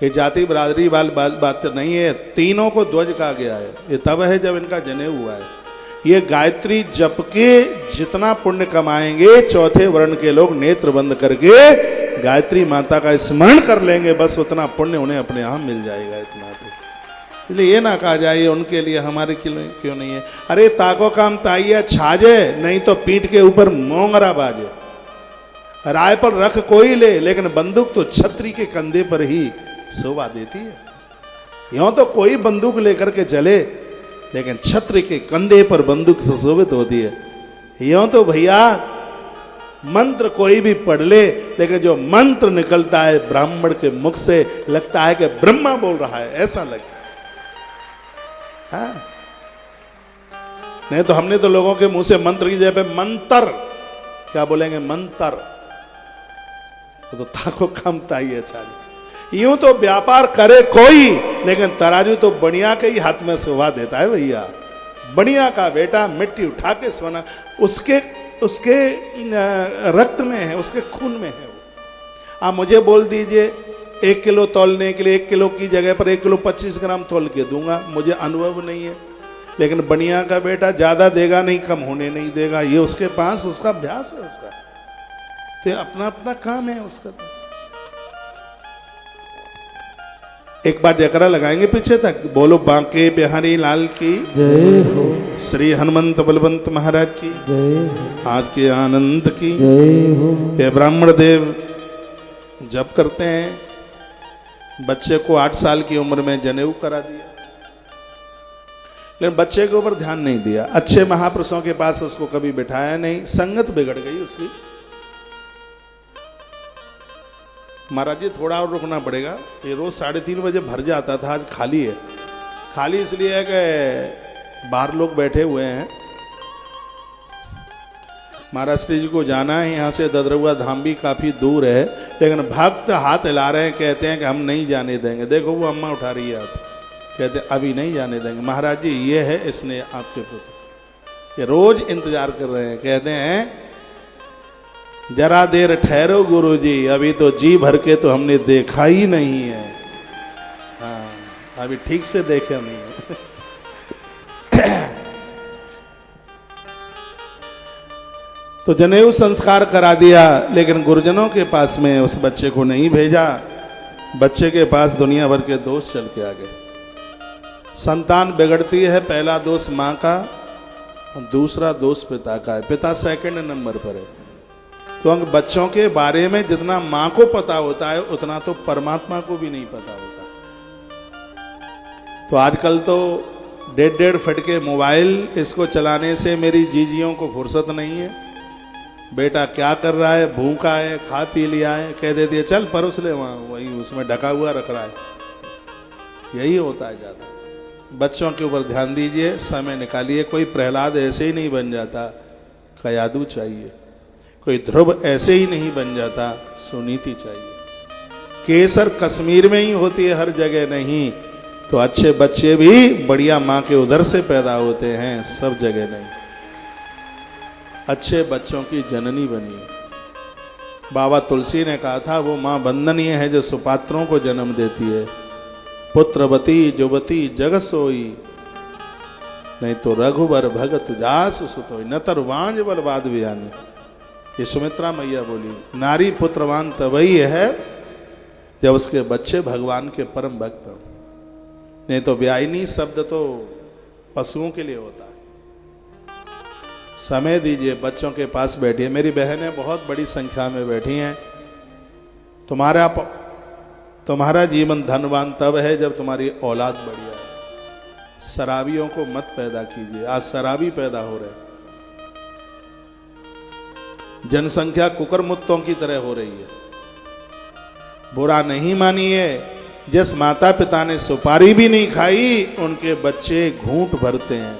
ये जाति बरादरी वाली बात नहीं है। तीनों को ध्वज कहा गया है। ये तब है जब इनका जनेऊ हुआ है। ये गायत्री जप के जितना पुण्य कमाएंगे, चौथे वर्ण के लोग नेत्र बंद करके गायत्री माता का स्मरण कर लेंगे, बस उतना पुण्य उन्हें अपने आप मिल जाएगा। इतना तो इसलिए ये ना कहा जाए उनके लिए, हमारे क्यों नहीं है। अरे ताको काम ताइया छाजे, नहीं तो पीठ के ऊपर मोंगरा बाजे। राय पर रख कोई ले, लेकिन बंदूक तो छत्री के कंधे पर ही शोभा देती है। यूं तो कोई बंदूक लेकर के चले, लेकिन छत्र के कंधे पर बंदूक सुशोभित होती है। यूं तो भैया मंत्र कोई भी पढ़ ले, लेकिन जो मंत्र निकलता है ब्राह्मण के मुख से, लगता है कि ब्रह्मा बोल रहा है, ऐसा लगता है। हाँ? नहीं तो हमने तो लोगों के मुंह से मंत्र की जगह पे मंत्र क्या बोलेंगे, मंत्र। तो ताको कम ताई अच्छा। यूं तो व्यापार करे कोई, लेकिन तराजू तो बढ़िया के ही हाथ में शोभा देता है भैया। बढ़िया का बेटा मिट्टी उठा के सोना उसके रक्त में है, उसके खून में है वो। आप मुझे बोल दीजिए 1 किलो तौलने के लिए 1 किलो की जगह पर 1 किलो 25 ग्राम तौल के दूंगा, मुझे अनुभव नहीं है। लेकिन बढ़िया का बेटा ज्यादा देगा नहीं, कम होने नहीं देगा। ये उसके पास उसका अभ्यास है, उसका तो अपना अपना काम है उसका। एक बार जयकारा लगाएंगे पीछे तक, बोलो बांके बिहारी लाल की जय हो, श्री हनुमंत बलवंत महाराज की जय हो, आज के आनंद की। जय हो। ये ब्राह्मण देव जप करते हैं। बच्चे को 8 साल की उम्र में जनेऊ करा दिया, लेकिन बच्चे के ऊपर ध्यान नहीं दिया। अच्छे महापुरुषों के पास उसको कभी बिठाया नहीं, संगत बिगड़ गई उसकी। महाराज जी थोड़ा और रुकना पड़ेगा, ये रोज 3:30 बजे भर जाता था, आज खाली है। खाली इसलिए है कि बाहर लोग बैठे हुए हैं। महाराष्ट्र जी को जाना है, यहाँ से ददरुआ धाम भी काफी दूर है, लेकिन भक्त हाथ हिला रहे हैं, कहते हैं कि हम नहीं जाने देंगे। देखो वो अम्मा उठा रही है हाथ, कहते अभी नहीं जाने देंगे। महाराज जी ये है इसने आपके प्रति, ये रोज इंतजार कर रहे हैं। कहते हैं जरा देर ठहरो गुरुजी, अभी तो जी भर के तो हमने देखा ही नहीं है। हाँ, अभी ठीक से देखे नहीं है। तो जनेऊ संस्कार करा दिया, लेकिन गुरुजनों के पास में उस बच्चे को नहीं भेजा। बच्चे के पास दुनिया भर के दोष चल के आ गए। संतान बिगड़ती है, पहला दोष माँ का, दूसरा दोष पिता का है। पिता सेकंड नंबर पर है, क्योंकि बच्चों के बारे में जितना माँ को पता होता है उतना तो परमात्मा को भी नहीं पता होता। तो आजकल तो 1.5 फुट के मोबाइल, इसको चलाने से मेरी जीजियों को फुर्सत नहीं है। बेटा क्या कर रहा है, भूखा है, खा पी लिया है, कह देती है चल परोस ले, वहाँ वही उसमें ढका हुआ रख रहा है। यही होता है ज़्यादा। बच्चों के ऊपर ध्यान दीजिए, समय निकालिए। कोई प्रहलाद ऐसे ही नहीं बन जाता, कयादू चाहिए। कोई ध्रुव ऐसे ही नहीं बन जाता, सुनीति चाहिए। केसर कश्मीर में ही होती है, हर जगह नहीं। तो अच्छे बच्चे भी बढ़िया माँ के उधर से पैदा होते हैं, सब जगह नहीं। अच्छे बच्चों की जननी बनी। बाबा तुलसी ने कहा था वो माँ वंदनीय है जो सुपात्रों को जन्म देती है। पुत्रवती जुवती जग सोई, नहीं तो रघुबर भगत जास सुतोई, न तरवांज बलवाद व्यानी। ये सुमित्रा मैया बोली। नारी पुत्रवान तभी है जब उसके बच्चे भगवान के परम भक्त हों, नहीं तो व्यायनी शब्द तो पशुओं के लिए होता है। समय दीजिए, बच्चों के पास बैठिए। मेरी बहनें बहुत बड़ी संख्या में बैठी हैं। तुम्हारा जीवन धनवान तब है जब तुम्हारी औलाद बढ़िया है। शराबियों को मत पैदा कीजिए, आज शराबी पैदा हो रहे। जनसंख्या कुकरमुत्तों की तरह हो रही है। बुरा नहीं मानिए, जिस माता पिता ने सुपारी भी नहीं खाई उनके बच्चे घूंट भरते हैं।